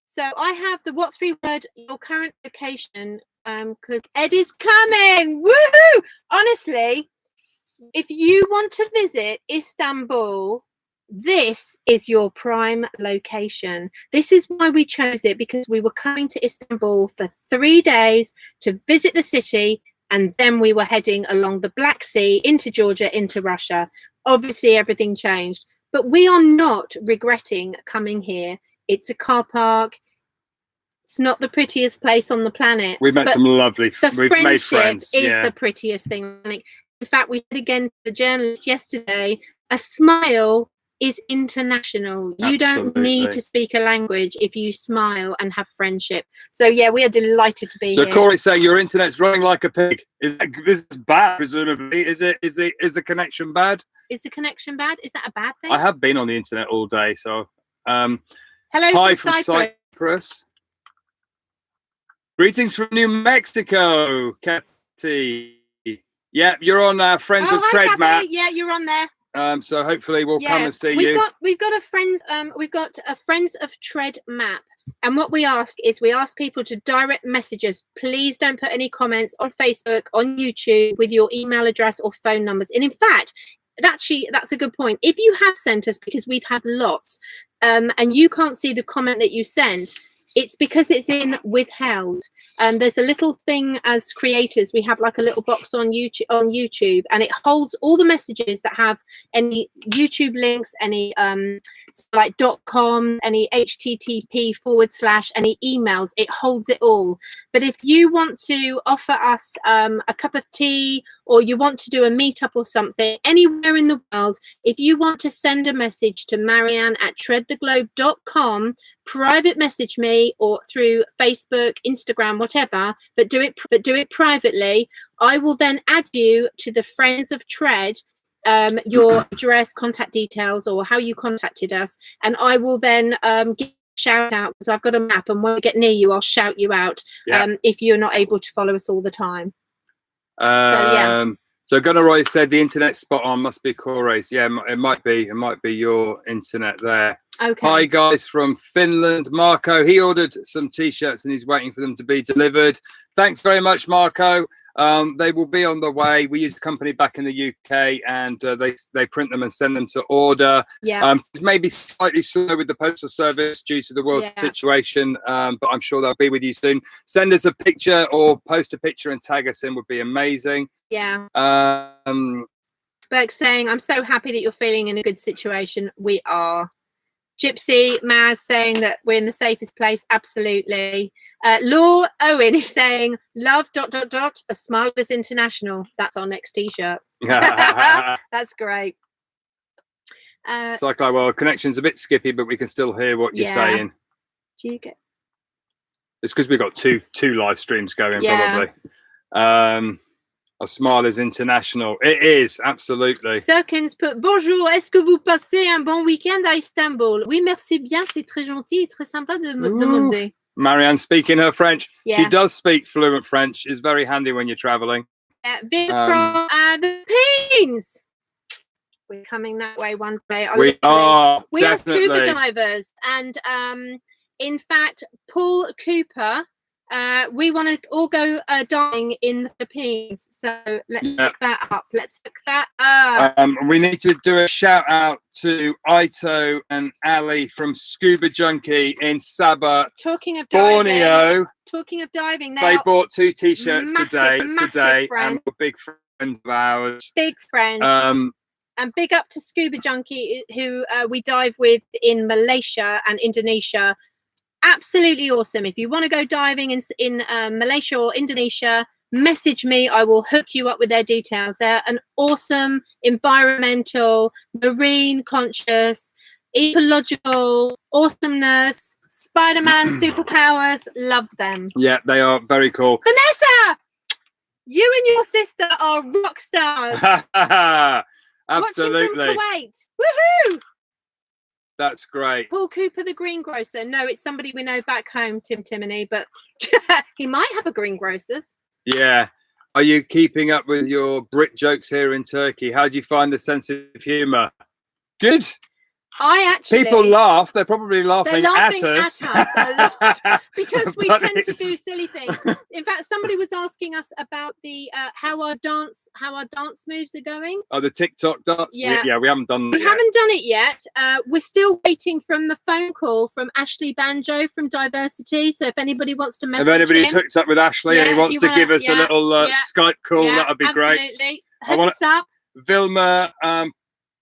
so I have the what 3 word your current location, because Ed is coming. Woohoo! Honestly, if you want to visit Istanbul, this is your prime location. This is why we chose it, because we were coming to Istanbul for 3 days to visit the city, and then we were heading along the Black Sea into Georgia, into Russia. Obviously, everything changed, but we are not regretting coming here. It's a car park. It's not the prettiest place on the planet. We've met some lovely we've made friends. Is the prettiest thing. In fact, we said again to the journalist yesterday, a smile is international. You don't need to speak a language if you smile and have friendship. So yeah, we are delighted to be here. So Corey's saying your internet's running like a pig. This is bad, presumably. Is the connection bad? Is the connection bad? Is that a bad thing? I have been on the internet all day, so hello. Hi from Cyprus. Greetings from New Mexico, Kathy. Yeah, you're on Friends of Tread, Kathy. Matt. Yeah, you're on there. So hopefully we'll come and see you. We've got a Friends of Tread map, and what we ask people to direct message us. Please don't put any comments on Facebook, on YouTube with your email address or phone numbers. And in fact, that's a good point. If you have sent us, because we've had lots, and you can't see the comment that you sent, it's because it's in withheld. There's a little thing as creators, we have like a little box on YouTube, and it holds all the messages that have any YouTube links, any like .com, any HTTP / any emails. It holds it all. But if you want to offer us a cup of tea, or you want to do a meetup or something anywhere in the world, if you want to send a message to Marianne at treadtheglobe.com, private message me, or through Facebook, Instagram, whatever, but do it privately. I will then add you to the Friends of Tread, your address, contact details, or how you contacted us, and I will then give a shout out, because I've got a map, and when I get near you, I'll shout you out. If you're not able to follow us all the time. So Gunnar Roy said the internet spot on, must be Corey's. Yeah, it might be your internet there. Okay. Hi guys from Finland. Marco, he ordered some t-shirts and he's waiting for them to be delivered. Thanks very much, Marco. They will be on the way. We use a company back in the UK, and they print them and send them to order. Yeah. Maybe slightly slow with the postal service due to the world situation, but I'm sure they'll be with you soon. Send us a picture or post a picture and tag us in would be amazing. Yeah. Berg saying, I'm so happy that you're feeling in a good situation. We are. Gypsy Maz saying that we're in the safest place. Absolutely. Law Owen is saying, love ... A smile is international. That's our next t-shirt. That's great. It's like, well, connection's a bit skippy, but we can still hear what you're saying. Do you get? It's because we've got two live streams going, probably. A smile is international. It is, absolutely. Sirkins put bonjour, est-ce que vous passez un bon week-end à Istanbul? Oui, merci bien, c'est très gentil et très sympa de me demander. Marianne speaking her French. She does speak fluent French. It's very handy when you're traveling. Vic from the Philippines. We're coming that way one day. We are scuba divers, and in fact, Paul Cooper. We want to all go diving in the Philippines, so let's look that up. We need to do a shout out to Ito and Ali from Scuba Junkie in Sabah, Borneo. Talking of diving, they bought 2 t-shirts today, friends. and we're big friends of ours. Big friends. And big up to Scuba Junkie, who we dive with in Malaysia and Indonesia. Absolutely awesome. If you want to go diving in Malaysia or Indonesia, message me. I will hook you up with their details. They're an awesome environmental, marine conscious, ecological awesomeness, Spider-Man superpowers. Love them. Yeah, they are very cool. Vanessa, you and your sister are rock stars. Absolutely. Watching from Kuwait. Woohoo! That's great. Paul Cooper, the greengrocer. No, it's somebody we know back home, Tim Timony, but he might have a greengrocer's. Yeah. Are you keeping up with your Brit jokes here in Turkey? How do you find the sense of humour? Good. People laugh. They're probably laughing at us a lot because we tend to do silly things. In fact, somebody was asking us about the how our dance moves are going. Oh, the TikTok dance. Yeah, we haven't done that. We haven't done it yet. We're still waiting from the phone call from Ashley Banjo from Diversity. So if anybody wants to message, if anybody's hooked up with Ashley and he wants to give us a little Skype call, that'd be great. Absolutely. Hook us up. Vilma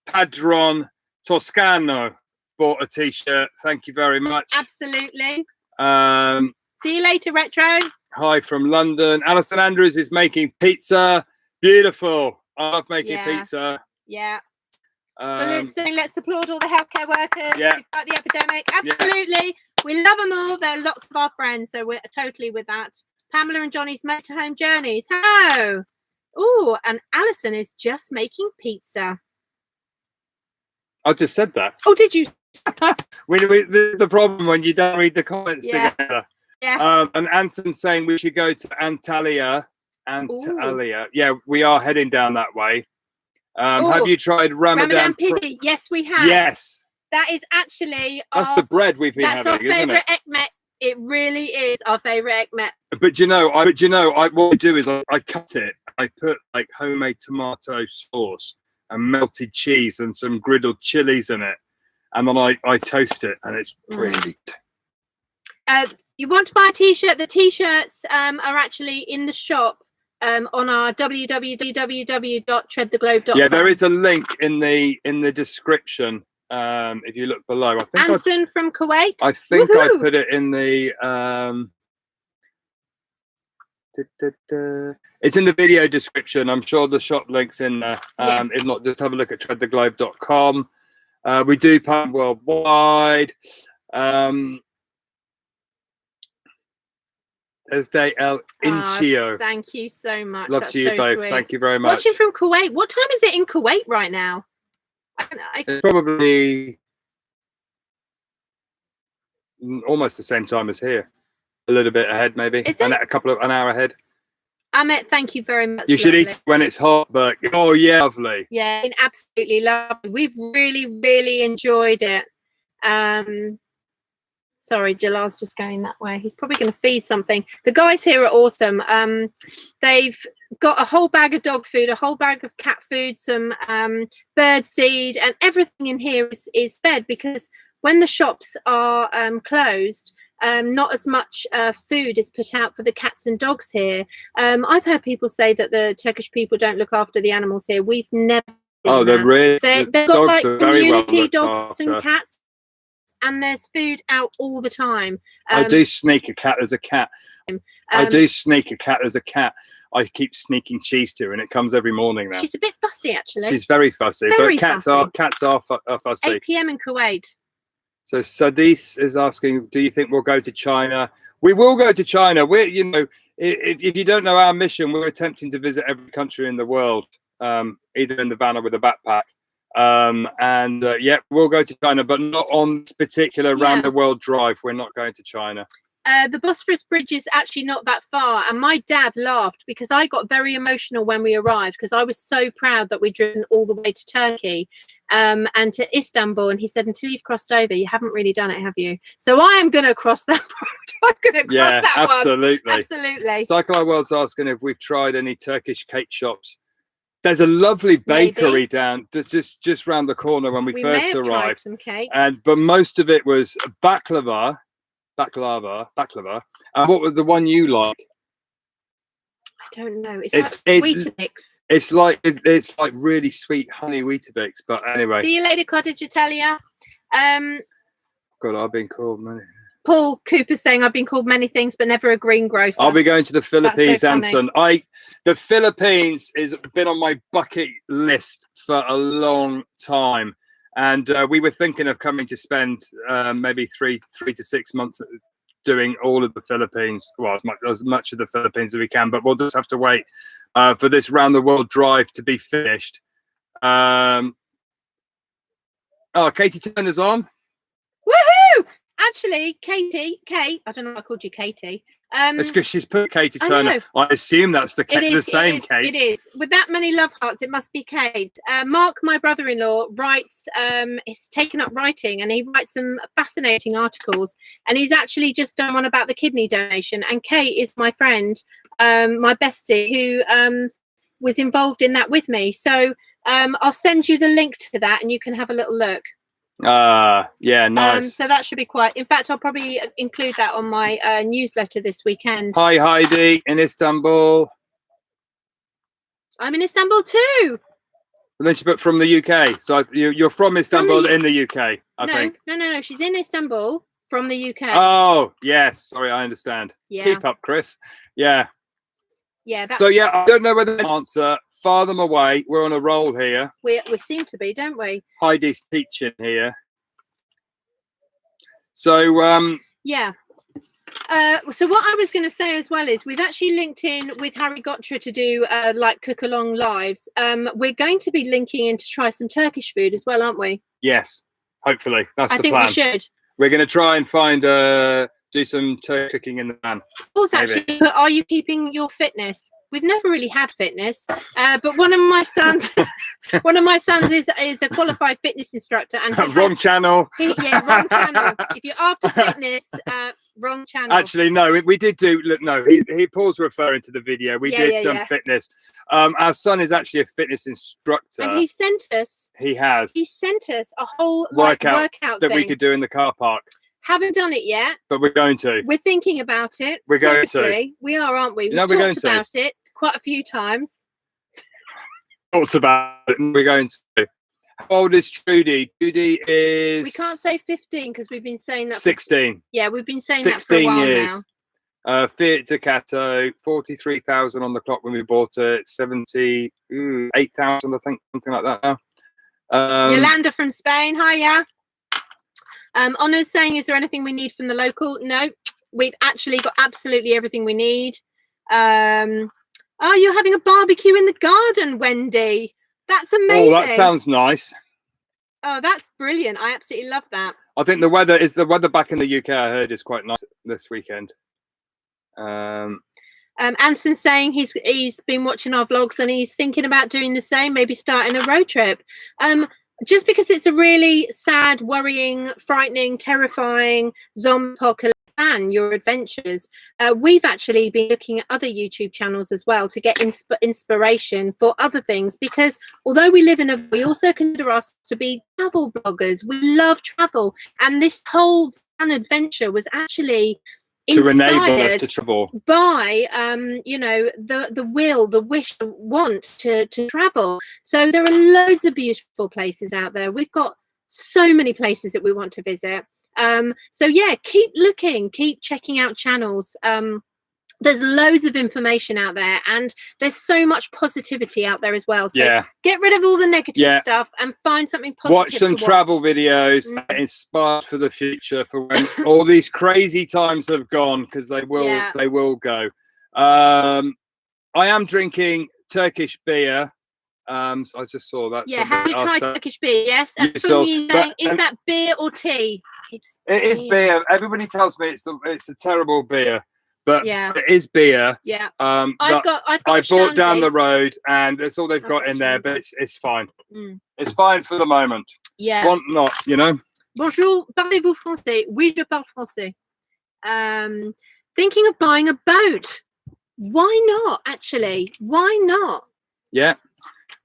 Padron Toscano bought a t-shirt. Thank you very much. Absolutely. See you later, Retro. Hi from London. Alison Andrews is making pizza. Beautiful. I love making pizza. Yeah. Saying let's applaud all the healthcare workers. Yeah. Fight the epidemic. Absolutely. Yeah. We love them all. They're lots of our friends, so we're totally with that. Pamela and Johnny's motorhome journeys. Hello. Oh, and Alison is just making pizza. I just said that. Oh, did you? The problem when you don't read the comments together. Yeah. And Anson's saying we should go to Antalya. Yeah, we are heading down that way. Have you tried Ramadan pidi? Yes, we have. Yes. That is actually that's the bread we've been having, isn't it? That's our favourite ekmek. It really is our favourite ekmek. But what I do is I cut it. I put like homemade tomato sauce and melted cheese and some griddled chilies in it, and then I toast it, and it's really good. You want to buy a t-shirt? The t-shirts are actually in the shop on our www.treadtheglobe.com. Yeah, there is a link in the description if you look below. I think Anson from Kuwait. I think I put it in the it's in the video description. I'm sure the shop link's in there. If not, just have a look at treadtheglobe.com. We do pump worldwide. Esde El Inchio. Thank you so much. Love to you both. Sweet. Thank you very much. Watching from Kuwait. What time is it in Kuwait right now? It's probably almost the same time as here. A little bit ahead, maybe. An hour ahead. Amit, thank you very much. You should eat it when it's hot, but lovely. Yeah, absolutely lovely. We've really, really enjoyed it. Sorry, Jalal's just going that way. He's probably going to feed something. The guys here are awesome. They've got a whole bag of dog food, a whole bag of cat food, some bird seed, and everything in here is fed, because when the shops are closed, not as much food is put out for the cats and dogs here. I've heard people say that the Turkish people don't look after the animals here. We've never. Oh, they're really. They've got like community dogs and cats, and there's food out all the time. I do sneak a cat as a cat. I do sneak a cat as a cat. I keep sneaking cheese to her, and it comes every morning now. She's a bit fussy, actually. She's very fussy, but cats are fussy. 8 p.m. in Kuwait. So Sadis is asking, do you think we'll go to China? We will go to China. We're, you know, if you don't know our mission, we're attempting to visit every country in the world, either in the van or with a backpack. Yeah, we'll go to China, but not on this particular round the world drive. We're not going to China. The Bosphorus Bridge is actually not that far, and my dad laughed because I got very emotional when we arrived, because I was so proud that we'd driven all the way to Turkey and to Istanbul, and he said, until you've crossed over, you haven't really done it, have you? So I am going to cross that road. I'm going to cross that absolutely. one. Absolutely. Cycle World's asking if we've tried any Turkish cake shops. There's a lovely bakery down just round the corner when we first arrived. Tried some cakes. But most of it was baklava. And what was the one you like? I don't know. It's like Weetabix. It's like really sweet honey Weetabix. But anyway. See you later, Cottage Italia. God, I've been called many. Paul Cooper's saying I've been called many things, but never a greengrocer. I'll be going to the Philippines, Anson. The Philippines has been on my bucket list for a long time. And we were thinking of coming to spend maybe three to 6 months doing all of the Philippines, well, as much of the Philippines as we can. But we'll just have to wait for this round the world drive to be finished. Oh, Katie Turner's on. Woohoo! Actually, Kate, I don't know why I called you Katie. It's because she's put Katie Turner. I assume that's the same Kate. It is. With that many love hearts, it must be Kate. Mark, my brother-in-law, writes, he's taken up writing, and he writes some fascinating articles. And he's actually just done one about the kidney donation. And Kate is my friend, my bestie, who was involved in that with me. So I'll send you the link to that, and you can have a little look. Yeah, nice. So that should be quite. In fact, I'll probably include that on my newsletter this weekend. Hi, Heidi in Istanbul. I'm in Istanbul too. But from the UK. So you're from Istanbul in the UK, I think. No. She's in Istanbul from the UK. Oh, yes. Sorry, I understand. Yeah. Keep up, Chris. Yeah. Yeah. So yeah, I don't know whether the answer. Fire them away. We're on a roll here. We seem to be, don't we? Heidi's teaching here. So yeah. So what I was going to say as well is we've actually linked in with Harry Ghotra to do like cook along lives. We're going to be linking in to try some Turkish food as well, aren't we? Yes, hopefully that's the plan. I think we should. We're going to try and find do some Turkish cooking in the van. Also, actually, are you keeping your fitness? We've never really had fitness, but one of my sons is a qualified fitness instructor, and wrong channel. Wrong channel. If you're after fitness, wrong channel. Actually, no, we did do. Look, no, he Paul's referring to the video. We did some fitness. Our son is actually a fitness instructor, and he sent us. He sent us a whole workout that thing we could do in the car park. Haven't done it yet, but we're going to. We're thinking about it. We're going to. We are, aren't we? We've talked about it quite a few times. Talked about it. We're going to. How old is Trudy? Trudy is. We can't say 15 because we've been saying that. 16. Yeah, we've been saying that for a while years. Now. Fiat Ducato, 43,000 on the clock when we bought it. 78,000, I think, something like that now. Yolanda from Spain. Hiya. Honor's saying, is there anything we need from the local? No, we've actually got absolutely everything we need. Oh, you're having a barbecue in the garden, Wendy. That's amazing. Oh, that sounds nice. Oh, that's brilliant. I absolutely love that. I think the weather back in the UK, I heard, is quite nice this weekend. Anson's saying he's been watching our vlogs and he's thinking about doing the same, maybe starting a road trip. just because it's a really sad, worrying, frightening, terrifying zombie apocalypse and your adventures, we've actually been looking at other YouTube channels as well to get inspiration for other things, because although we live in we also consider us to be travel bloggers. We love travel, and this whole van adventure was actually to enable us to travel by you know, the will, the wish, the want to travel. So there are loads of beautiful places out there. We've got so many places that we want to visit. So yeah, keep looking, keep checking out channels. There's loads of information out there, and there's so much positivity out there as well. So get rid of all the negative stuff and find something positive. Watch some travel videos, inspired for the future, for when all these crazy times have gone, because they will go. I am drinking Turkish beer. So I just saw that. Yeah, have you tried Turkish beer? Yes. And is that beer or tea? It is beer. Everybody tells me it's a terrible beer, but it is beer. Yeah. I bought down the road, and that's all they've got in there. But it's fine. It's fine for the moment. Yeah. Want not, you know. Bonjour, parlez-vous français? Oui, je parle français. Thinking of buying a boat. Why not? Actually, why not? Yeah.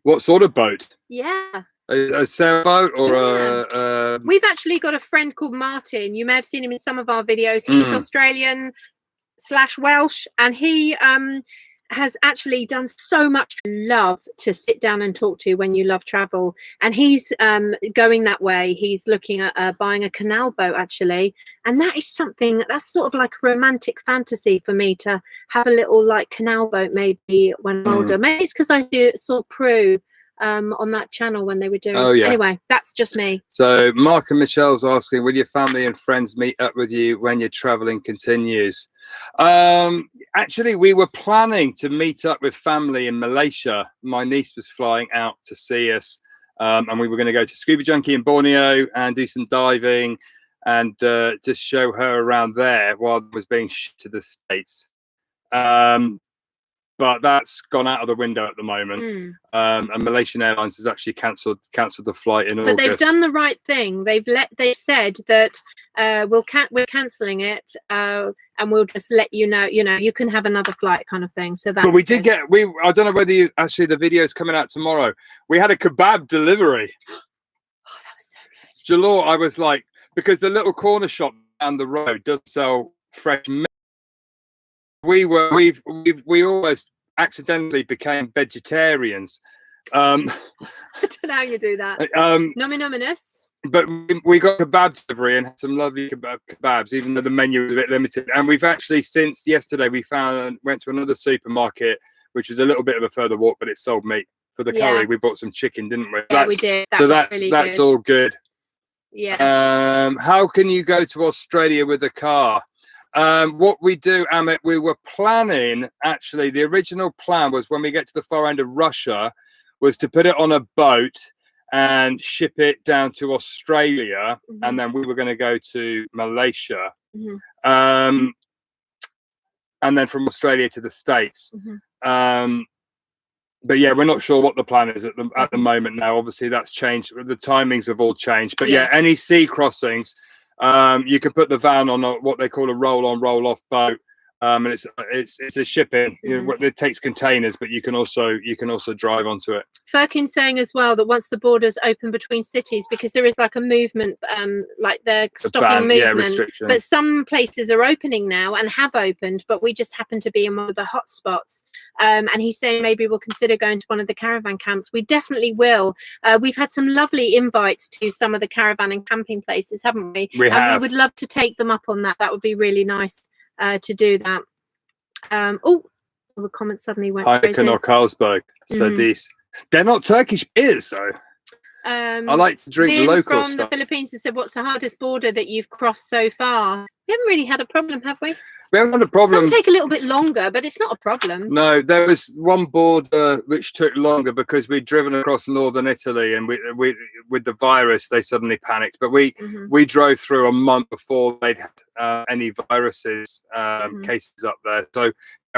What sort of boat? Yeah. A sailboat or a We've actually got a friend called Martin. You may have seen him in some of our videos. He's Australian/Welsh, and he has actually done so much love to sit down and talk to when you love travel. And he's going that way. He's looking at buying a canal boat, actually. And that is something that's sort of like a romantic fantasy for me, to have a little like canal boat maybe when I'm older. Maybe it's because I saw Prue on that channel when they were doing anyway, that's just me. So Mark and Michelle's asking, will your family and friends meet up with you when your traveling continues? Actually, we were planning to meet up with family in Malaysia. My niece was flying out to see us, and we were going to go to Scuba Junkie in Borneo and do some diving and just show her around there while it was being shipped to the States. But that's gone out of the window at the moment. And Malaysian Airlines has actually cancelled the flight in August. But they've done the right thing. They've said that we're cancelling it, and we'll just let you know. You know, you can have another flight, kind of thing. So that. But we did get I don't know whether you actually, the video's coming out tomorrow. We had a kebab delivery. Oh, that was so good. Jalore, I was like, because the little corner shop down the road does sell fresh meat. We almost accidentally became vegetarians. I don't know how you do that. Nominous. But we got kebab delivery and had some lovely kebabs, even though the menu was a bit limited. And we've actually, since yesterday, went to another supermarket, which was a little bit of a further walk, but it sold meat for the curry. We bought some chicken, didn't we? Yeah, we did. That's all good. Yeah. How can you go to Australia with a car? What we do, Amit, we were planning, actually, the original plan was when we get to the far end of Russia, was to put it on a boat and ship it down to Australia, and then we were going to go to Malaysia, and then from Australia to the States. But yeah, we're not sure what the plan is at the moment now. Obviously, that's changed. The timings have all changed. But yeah, any sea crossings, you can put the van on what they call a roll-on, roll-off boat, and it's a shipping. You know, it takes containers, but you can also drive onto it. Firkin's saying as well that once the borders open between cities, because there is like a movement, like they're stopping movement, but some places are opening now and have opened, but we just happen to be in one of the hot spots. And he's saying maybe we'll consider going to one of the caravan camps. We definitely will. We've had some lovely invites to some of the caravan and camping places, haven't we? We have. And we would love to take them up on that. That would be really nice to do that. Oh, the comments suddenly went crazy. Heineken or Carlsberg, Sadis. They're not Turkish beers, though. I like to drink the local from stuff. The Philippines has said, what's the hardest border that you've crossed so far? We haven't really had a problem, have we? We haven't had a problem. Some take a little bit longer, but it's not a problem. No, there was one border which took longer because we'd driven across northern Italy, and we with the virus, they suddenly panicked. But we drove through a month before they'd had any viruses cases up there. So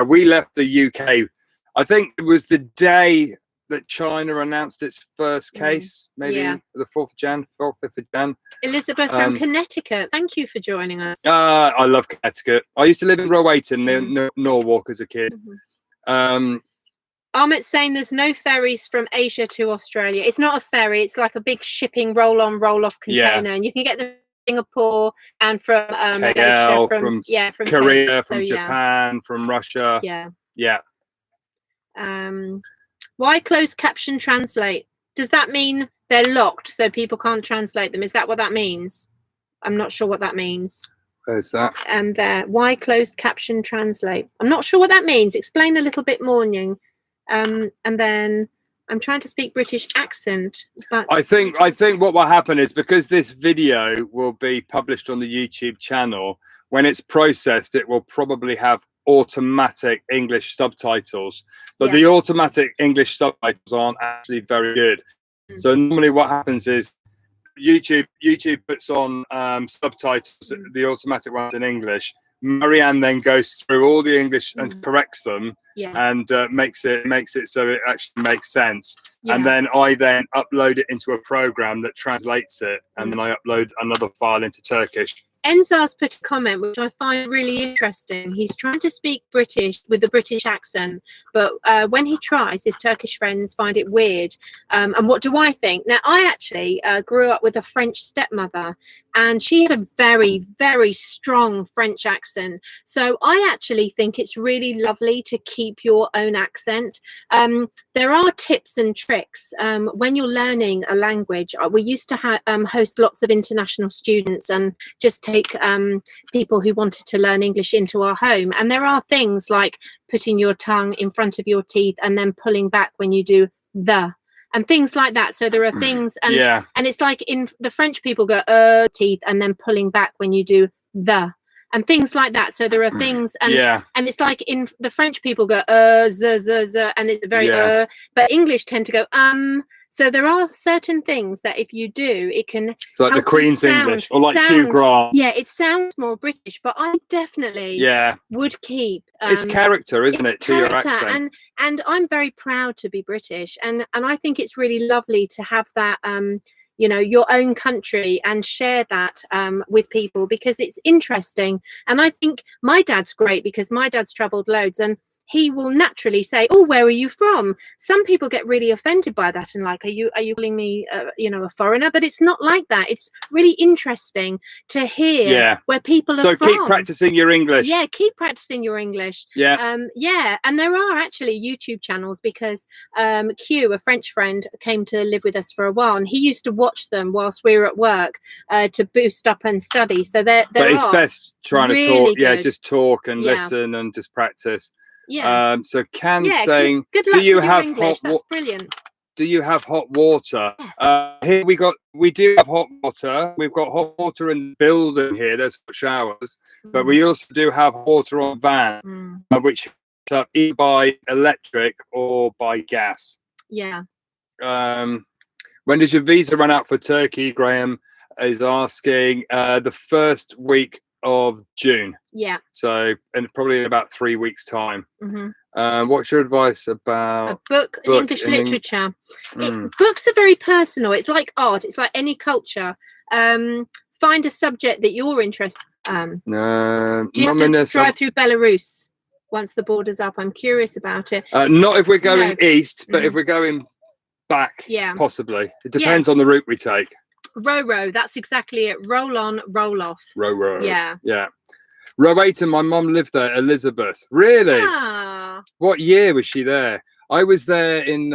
we left the UK. I think it was the day that China announced its first case, maybe the 4th of Jan, 4th, 5th of Jan. Elizabeth from Connecticut, thank you for joining us. I love Connecticut. I used to live in Rowayton near Norwalk as a kid. Amit's saying there's no ferries from Asia to Australia. It's not a ferry, it's like a big shipping roll-on, roll-off container, and you can get them from Singapore and from Malaysia, from Korea, from Japan, from Russia. Why closed caption translate? Does that mean they're locked so people can't translate them? Is that what that means? I'm not sure what that means. Where's that? Why closed caption translate? I'm not sure what that means. Explain a little bit more, Nying. And then I'm trying to speak British accent. But I think what will happen is, because this video will be published on the YouTube channel, when it's processed, it will probably have automatic English subtitles, but the automatic English subtitles aren't actually very good. So normally what happens is YouTube puts on subtitles, the automatic ones in English. Marianne then goes through all the English and corrects them, and makes it so it actually makes sense. And then I then upload it into a program that translates it, and then I upload another file into Turkish. Enzar's put a comment which I find really interesting. He's trying to speak British with a British accent, but when he tries, his Turkish friends find it weird. And what do I think? Now, I actually grew up with a French stepmother, and she had a very, very strong French accent. So I actually think it's really lovely to keep your own accent. There are tips and tricks when you're learning a language. We used to host lots of international students and just take people who wanted to learn English into our home. And there are things like putting your tongue in front of your teeth and then pulling back when you do the. And things like that. So there are things, and it's like in the French people go teeth and then pulling back when you do the, and things like that. So there are things, and it's like in the French people go z, and it's very but English tend to go So there are certain things that if you do, it can. It's like the Queen's English, or like Hugh Grant. Yeah, it sounds more British, but I definitely would keep. It's character, isn't it, to your accent? And I'm very proud to be British, and I think it's really lovely to have that. You know, your own country, and share that with people, because it's interesting. And I think my dad's great, because my dad's travelled loads, and he will naturally say, oh, where are you from? Some people get really offended by that and like, are you calling me you know, a foreigner? But it's not like that. It's really interesting to hear where people are from. So keep practicing your English. Yeah, keep practicing your English. And there are actually YouTube channels, because Q, a French friend, came to live with us for a while, and he used to watch them whilst we were at work to boost up and study. So but it's best trying to talk. Yeah, just talk and listen and just practice. So saying, do you have hot water? That's brilliant. Do you have hot water? Yes. Here we do have hot water. We've got hot water in the building here. There's showers, but we also do have water on van, which is up either by electric or by gas. When does your visa run out for Turkey? Graham is asking. The first week of June. So, and probably in about 3 weeks' time. What's your advice about a book in English literature? Books are very personal. It's like art. It's like any culture. Find a subject that you're interested. Do you have to drive through Belarus once the border's up? I'm curious about it. Not if we're going east, but if we're going back, possibly. It depends on the route we take. Row, that's exactly it. Roll on, roll off. Row. Yeah. Rowayton, my mum lived there. Elizabeth. Really? What year was she there? I was there in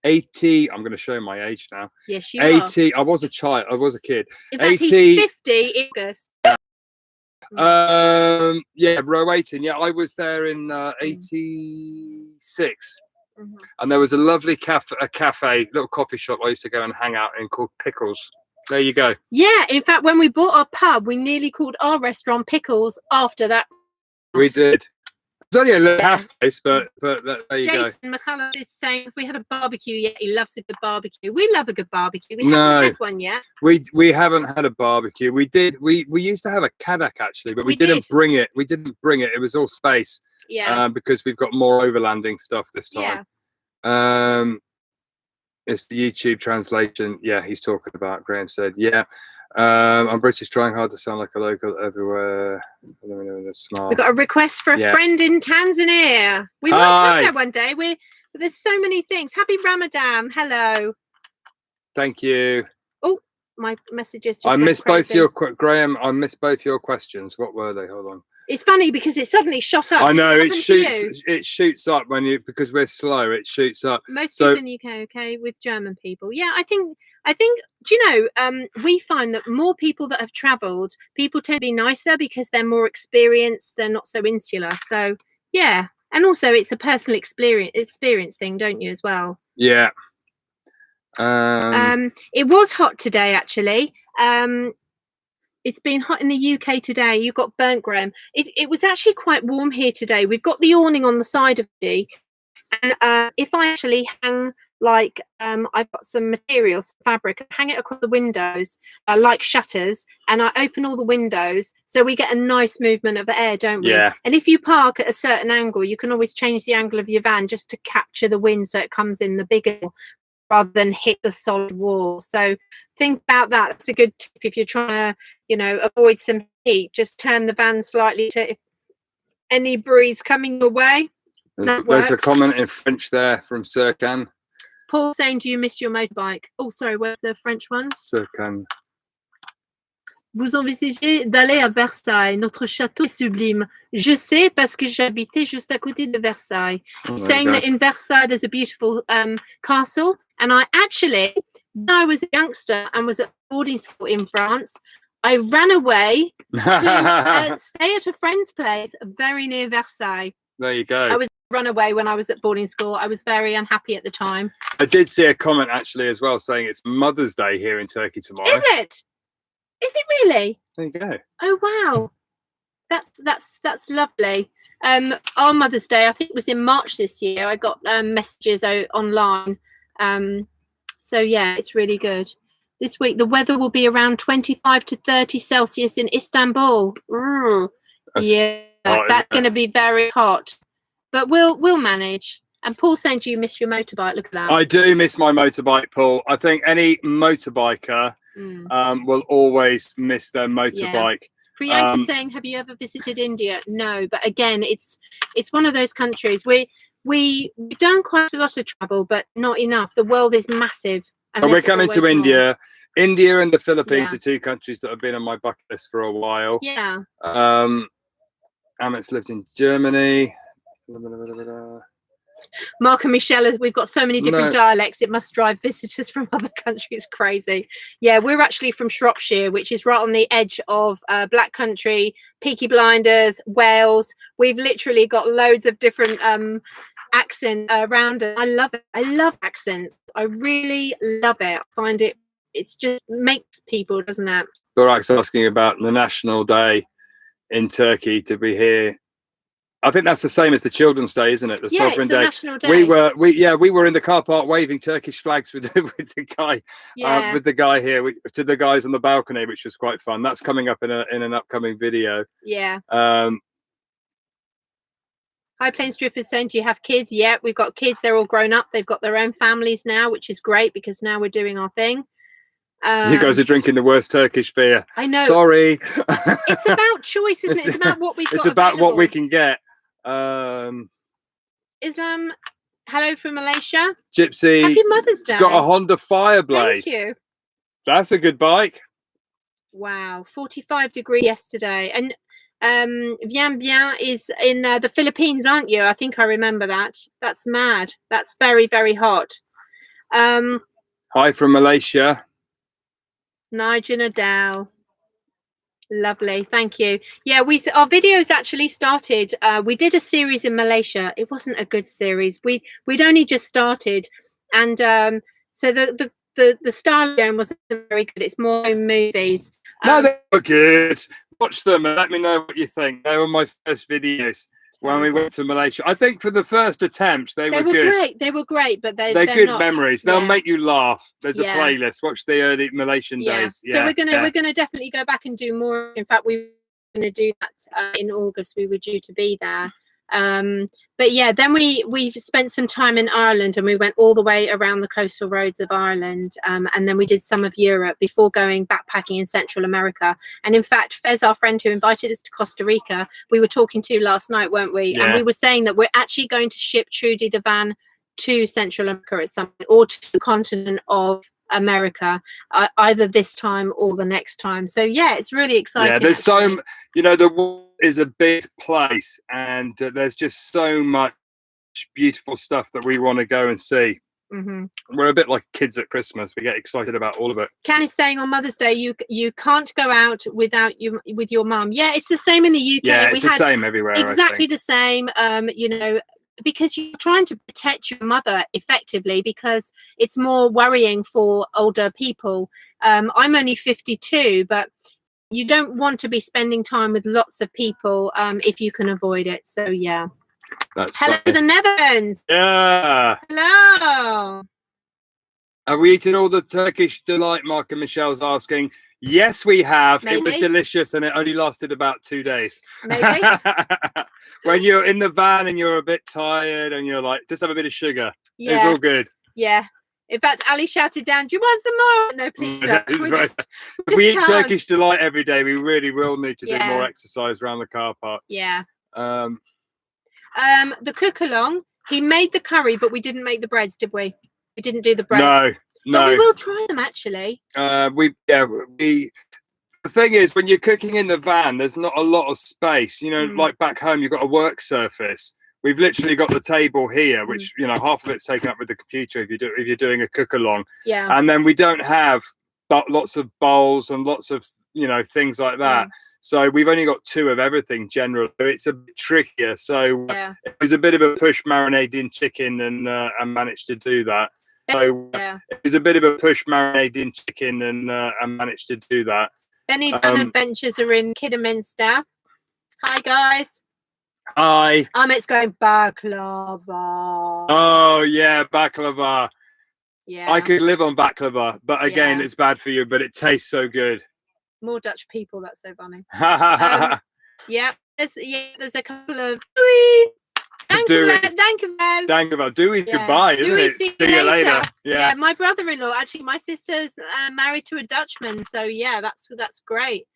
80. I'm going to show my age now. Yes, you 80. Are. I was a child. I was a kid. In fact, 80. He's 50 in August. Rowayton. Yeah, I was there in 86. And there was a lovely cafe, little coffee shop I used to go and hang out in called Pickles. There you go. Yeah, in fact, when we bought our pub, we nearly called our restaurant Pickles after that. We did. It's only a little half place, but there you go. Jason McCullough is saying if we had a barbecue yet, he loves a good barbecue. We love a good barbecue. We haven't had one yet. We haven't had a barbecue. We did. We used to have a Kadak actually, but we didn't bring it. We didn't bring it. It was all space. Yeah. because we've got more overlanding stuff this time. It's the YouTube translation. Yeah, he's talking about. Graham said, yeah. I'm British, trying hard to sound like a local everywhere. We've got a request for a friend in Tanzania. We might come there one day. There's so many things. Happy Ramadan. Hello. Thank you. Oh, my messages just I missed crazy. both your Graham. I missed both your questions. What were they? Hold on. It's funny because it suddenly shot up. I know it shoots. It shoots up when you, because we're slow. It shoots up. Most people in the UK, okay, with German people. Yeah, I think. Do you know? We find that more people that have travelled, people tend to be nicer because they're more experienced. They're not so insular. So yeah, and also it's a personal experience thing, don't you, as well? Yeah. It was hot today, actually. It's been hot in the UK today. You got burnt, Graham. It was actually quite warm here today. We've got the awning on the side of the, and if I actually hang, like, I've got some materials, fabric, hang it across the windows, like shutters, and I open all the windows, so we get a nice movement of air, don't we? Yeah. And if you park at a certain angle, you can always change the angle of your van just to capture the wind, so it comes in the bigger, rather than hit the solid wall. So think about that. That's a good tip if you're trying to, you know, avoid some heat. Just turn the van slightly to any breeze coming your way. There's a comment in French there from Serkan. Paul saying, do you miss your motorbike? Oh, sorry, where's the French one? Serkan. Vous envisagez d'aller à Versailles. Notre château est sublime. Je sais parce que j'habitais juste à côté de Versailles. Saying that in Versailles there's a beautiful castle. And I actually, when I was a youngster and was at boarding school in France, I ran away to stay at a friend's place very near Versailles. There you go. I was run away when I was at boarding school. I was very unhappy at the time. I did see a comment actually as well saying it's Mother's Day here in Turkey tomorrow. Is it? Is it really? There you go. Oh wow, that's lovely. Our Mother's Day, I think, was in March this year. I got messages online. So yeah, it's really good. This week the weather will be around 25 to 30 Celsius in Istanbul. That's going to be very hot, but we'll manage. And Paul saying, do you miss your motorbike? Look at that. I do miss my motorbike, Paul. I think any motorbiker will always miss their motorbike. Yeah. Priyanka saying, have you ever visited India? No, but again, it's one of those countries we've done quite a lot of travel, but not enough. The world is massive. And we're coming to India. India and the Philippines are two countries that have been on my bucket list for a while. Yeah. Amit's lived in Germany. Mark and Michelle, we've got so many different dialects, it must drive visitors from other countries crazy. Yeah, we're actually from Shropshire, which is right on the edge of Black Country, Peaky Blinders, Wales. We've literally got loads of different accents around it. I love it. I love accents. I really love it. I find it's just makes people, doesn't it? Burak's asking about the National Day in Turkey to be here. I think that's the same as the Children's Day, isn't it? The Sovereign Day. National Day. We were in the car park waving Turkish flags with the guy, with the guy here, to the guys on the balcony, which was quite fun. That's coming up in an upcoming video. Yeah. High Plains Drifters saying, do you have kids? Yeah, we've got kids. They're all grown up. They've got their own families now, which is great because now we're doing our thing. You guys are drinking the worst Turkish beer. I know. Sorry. It's about choice, isn't it? It's about what we've got. It's about what we can get. Islam, hello from Malaysia. Gypsy. Happy Mother's Day. It's got a Honda Fireblade. Thank you. That's a good bike. Wow, 45 degrees yesterday. And Vian Bien is in the Philippines, aren't you? I think I remember that. That's mad. That's very, very hot. Hi from Malaysia. Nigel Nadal. Lovely, thank you. Yeah, our videos actually started. We did a series in Malaysia. It wasn't a good series. We'd only just started, and so the style game wasn't very good. It's more movies. No, they were good. Watch them and let me know what you think. They were my first videos when we went to Malaysia. I think for the first attempts, they were good. Great. They were great, but they're good not, memories. They'll make you laugh. There's a playlist. Watch the early Malaysian days. So we're gonna definitely go back and do more. In fact, we're gonna do that in August. We were due to be there. But yeah, then we spent some time in Ireland, and we went all the way around the coastal roads of Ireland, and then we did some of Europe before going backpacking in Central America. And in fact, Fez, our friend who invited us to Costa Rica, we were talking to last night, weren't we? Yeah. And we were saying that we're actually going to ship Trudy the van to Central America at some point, or to the continent of America, either this time or the next time. So yeah, it's really exciting. Yeah, there's the world is a big place, and there's just so much beautiful stuff that we want to go and see. We're a bit like kids at Christmas. We get excited about all of it. Ken is saying on Mother's Day you can't go out with your mum. Yeah, it's the same in the UK. Yeah, it's the same everywhere. Exactly the same. Because you're trying to protect your mother effectively, because it's more worrying for older people. I'm only 52, but you don't want to be spending time with lots of people if you can avoid it. So yeah. Hello to the Netherlands. Yeah. Hello. Have we eaten all the Turkish delight? Mark and Michelle's asking. Yes, we have. Maybe. It was delicious, and it only lasted about 2 days. Maybe. When you're in the van and you're a bit tired and you're like, just have a bit of sugar. Yeah. It's all good. Yeah. In fact, Ali shouted down, "Do you want some more?" No, please don't. Right. If we eat Turkish delight every day, we really will need to do more exercise around the car park. Yeah. The cook along, he made the curry, but we didn't make the breads, did we? We didn't do the bread. No. But we will try them actually. The thing is, when you're cooking in the van, there's not a lot of space. Like back home, you've got a work surface. We've literally got the table here, which half of it's taken up with the computer if you're doing a cook along. Yeah. And then we don't have lots of bowls and lots of things like that. So we've only got 2 of everything generally. It's a bit trickier. So it was a bit of a push marinating chicken, and I managed to do that. So it was a bit of a push marinating chicken, and I managed to do that. Benny's adventures are in Kidderminster. Hi guys. Hi. It's going baklava. Oh yeah, baklava. Yeah. I could live on baklava, but again, it's bad for you. But it tastes so good. More Dutch people. That's so funny. There's a couple of. Thank you, Dankjewel. Dewey's goodbye, isn't it? See you later. Yeah. My brother-in-law, actually, my sister's married to a Dutchman, so yeah, that's great.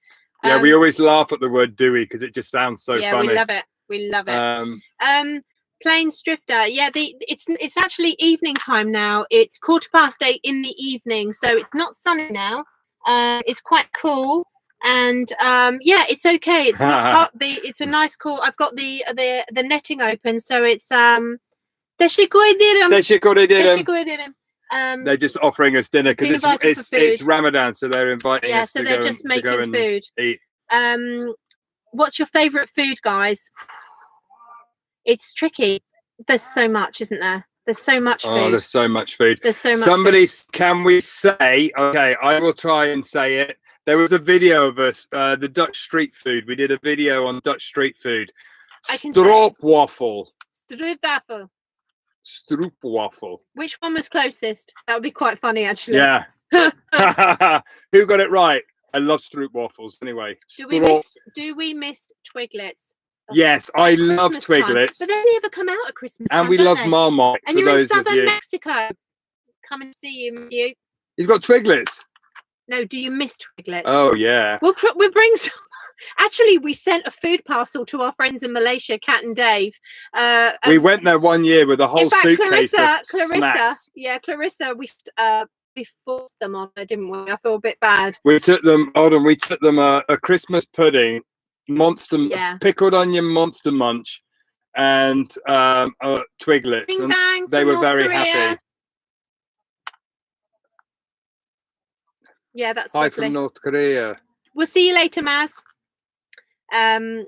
Yeah, we always laugh at the word Dewey because it just sounds so funny. We love it. Plains Drifter. Yeah, it's actually evening time now. It's 8:15 in the evening, so it's not sunny now. It's quite cool. And it's okay. It's not hot. It's a nice cool. I've got the netting open, so it's they're just offering us dinner because it's Ramadan, so they're inviting us to go. Yeah, so they're just making food. Eat. What's your favorite food, guys? It's tricky. There's so much, isn't there? There's so much food. Oh, there's so much food. Somebody, can we say? Okay, I will try and say it. There was a video of us, the Dutch street food. We did a video on Dutch street food. Stroopwafel. Stroopwafel. Which one was closest? That would be quite funny, actually. Yeah. Who got it right? I love stroopwafels. Anyway. Do we miss Twiglets? Yes, I love Twiglets. But they only ever come out at Christmas time, and we love Marmite. And you're in southern Mexico. Come and see you. He's got Twiglets. No, do you miss Twiglets? Oh yeah. We'll bring some. Actually, we sent a food parcel to our friends in Malaysia, Kat and Dave. We went there one year with a whole suitcase of snacks. Yeah, Clarissa, we forced them on her, didn't we? I feel a bit bad. We took them. We took them a Christmas pudding, pickled onion monster munch, and Twiglets, Bing and bang they were North very Korea. happy. Yeah, that's Hi lovely. from North Korea. We'll see you later, Maz. Oh,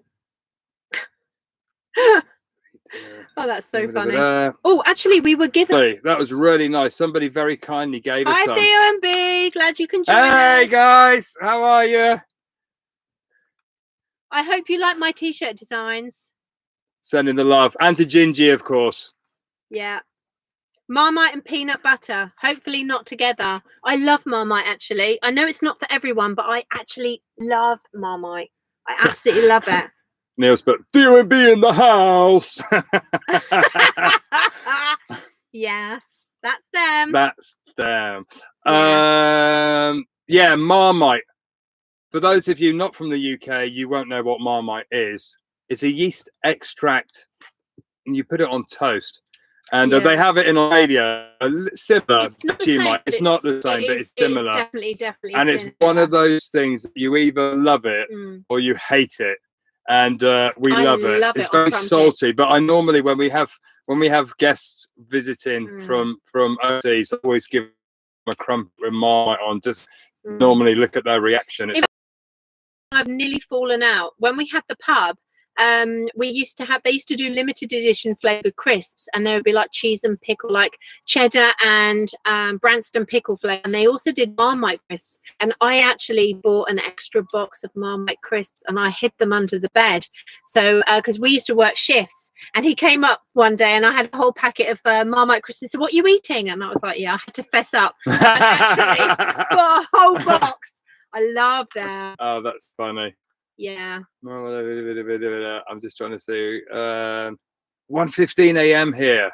that's so funny. Oh, actually, we were given. Hey, that was really nice. Somebody very kindly gave us some. Hi, Theo and B. Glad you can join us. Hey, guys. How are you? I hope you like my t-shirt designs. Sending the love. And to Gingy, of course. Yeah. Marmite and peanut butter. Hopefully not together. I love Marmite, actually. I know it's not for everyone, but I actually love Marmite. I absolutely love it. Neil's put D&B in the house. Yes, that's them. That's them. Yeah. Marmite. For those of you not from the UK, you won't know what Marmite is. It's a yeast extract, and you put it on toast. And they have it in Australia, similar to Marmite. It's not the same, but it's similar. It's definitely and it's one of those things that you either love it or you hate it. And we love it. It's very salty, but I normally when we have guests visiting from overseas, I always give them a crumpet with Marmite on. Just normally look at their reaction. I've nearly fallen out when we had the pub. They used to do limited edition flavored crisps, and there would be like cheese and pickle, like cheddar and Branston pickle flavor, and they also did Marmite crisps. And I actually bought an extra box of Marmite crisps and I hid them under the bed. So because we used to work shifts, and he came up one day and I had a whole packet of Marmite crisps. He said, "What are you eating?" And I was like, "Yeah, I had to fess up. I actually bought a whole box." I love that. Oh, that's funny. Yeah. I'm just trying to see. 1:15 a.m. here.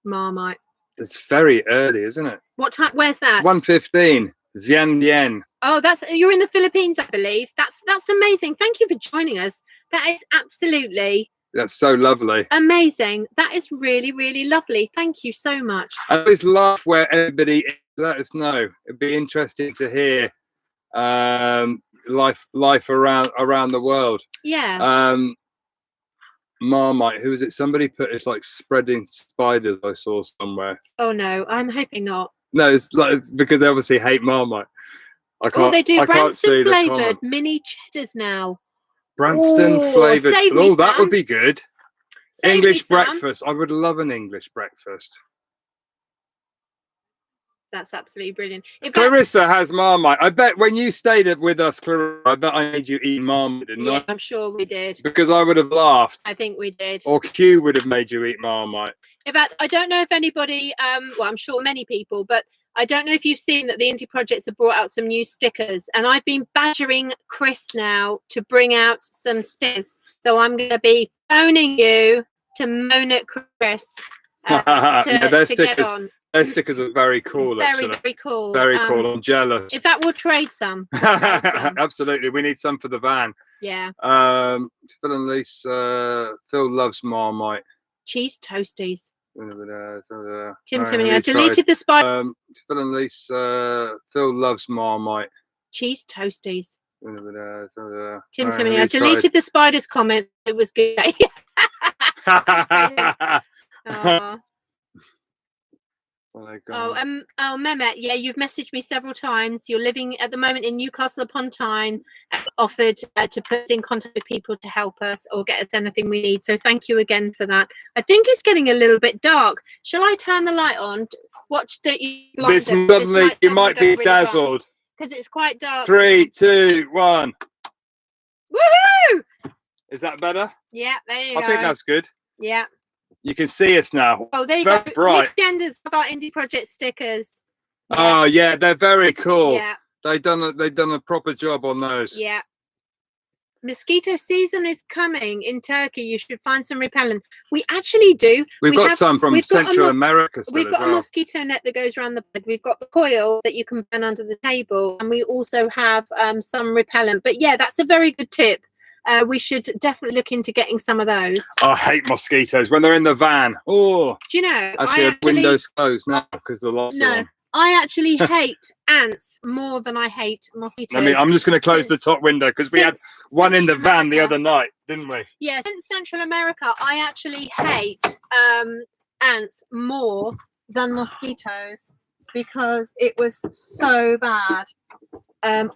Marmite. It's very early, isn't it? What time? Where's that? 1:15. Vian Bien. Oh, you're in the Philippines, I believe. That's amazing. Thank you for joining us. That is absolutely. That's so lovely. Amazing. That is really, really lovely. Thank you so much. I always laugh where everybody is. Let us know. It'd be interesting to hear life around the world. Yeah. Marmite, who is it? Somebody put it's like spreading spiders. I saw somewhere. Oh no, I'm hoping not. No, it's like because they obviously hate Marmite. I can't. Oh, they do Branston the flavoured mini cheddars now. Branston flavoured. Oh, that would be good. English breakfast. I would love an English breakfast. That's absolutely brilliant. Clarissa has Marmite. I bet when you stayed with us, Clarissa, I bet I made you eat Marmite, didn't I? I'm sure we did. Because I would have laughed. I think we did. Or Q would have made you eat Marmite. In fact, I don't know if anybody, well, I'm sure many people, but I don't know if you've seen that the Indie Projects have brought out some new stickers. And I've been badgering Chris now to bring out some stickers. So I'm going to be phoning you to moan at Chris to get on. Their stickers are very cool, actually. Very cool. Very cool. I'm jealous. In fact, we'll trade some. Absolutely. We need some for the van. Yeah. Phil and Lisa, Phil loves Marmite. Cheese toasties. Tim Timony, I deleted the spider. Phil and Lisa, Phil loves Marmite. Cheese toasties. Tim Timony, I deleted the spider's comment. It was good. Mehmet, yeah, you've messaged me several times. You're living at the moment in Newcastle upon Tyne. Offered to put in contact with people to help us or get us anything we need. So thank you again for that. I think it's getting a little bit dark. Shall I turn the light on? Watch that you might be dazzled because it's quite dark. 3, 2, 1. Woohoo! Is that better? Yeah, there you go. I think that's good. Yeah. You can see us now. Oh, there you very go. Bright. Genders about Indie Project stickers. Yeah. Oh yeah, they're very cool. Yeah. They've done a proper job on those. Yeah. Mosquito season is coming in Turkey. You should find some repellent. We actually do. We've got some from Central America still. We've got a mosquito net that goes around the bed. We've got the coil that you can burn under the table, and we also have some repellent. But yeah, that's a very good tip. We should definitely look into getting some of those. I hate mosquitoes when they're in the van. Oh, do you know? Actually, windows closed now because the lights are on. I actually hate ants more than I hate mosquitoes. I mean, I'm just going to close the top window because we had one in the van the other night, didn't we? Yeah, since Central America, I actually hate ants more than mosquitoes because it was so bad. We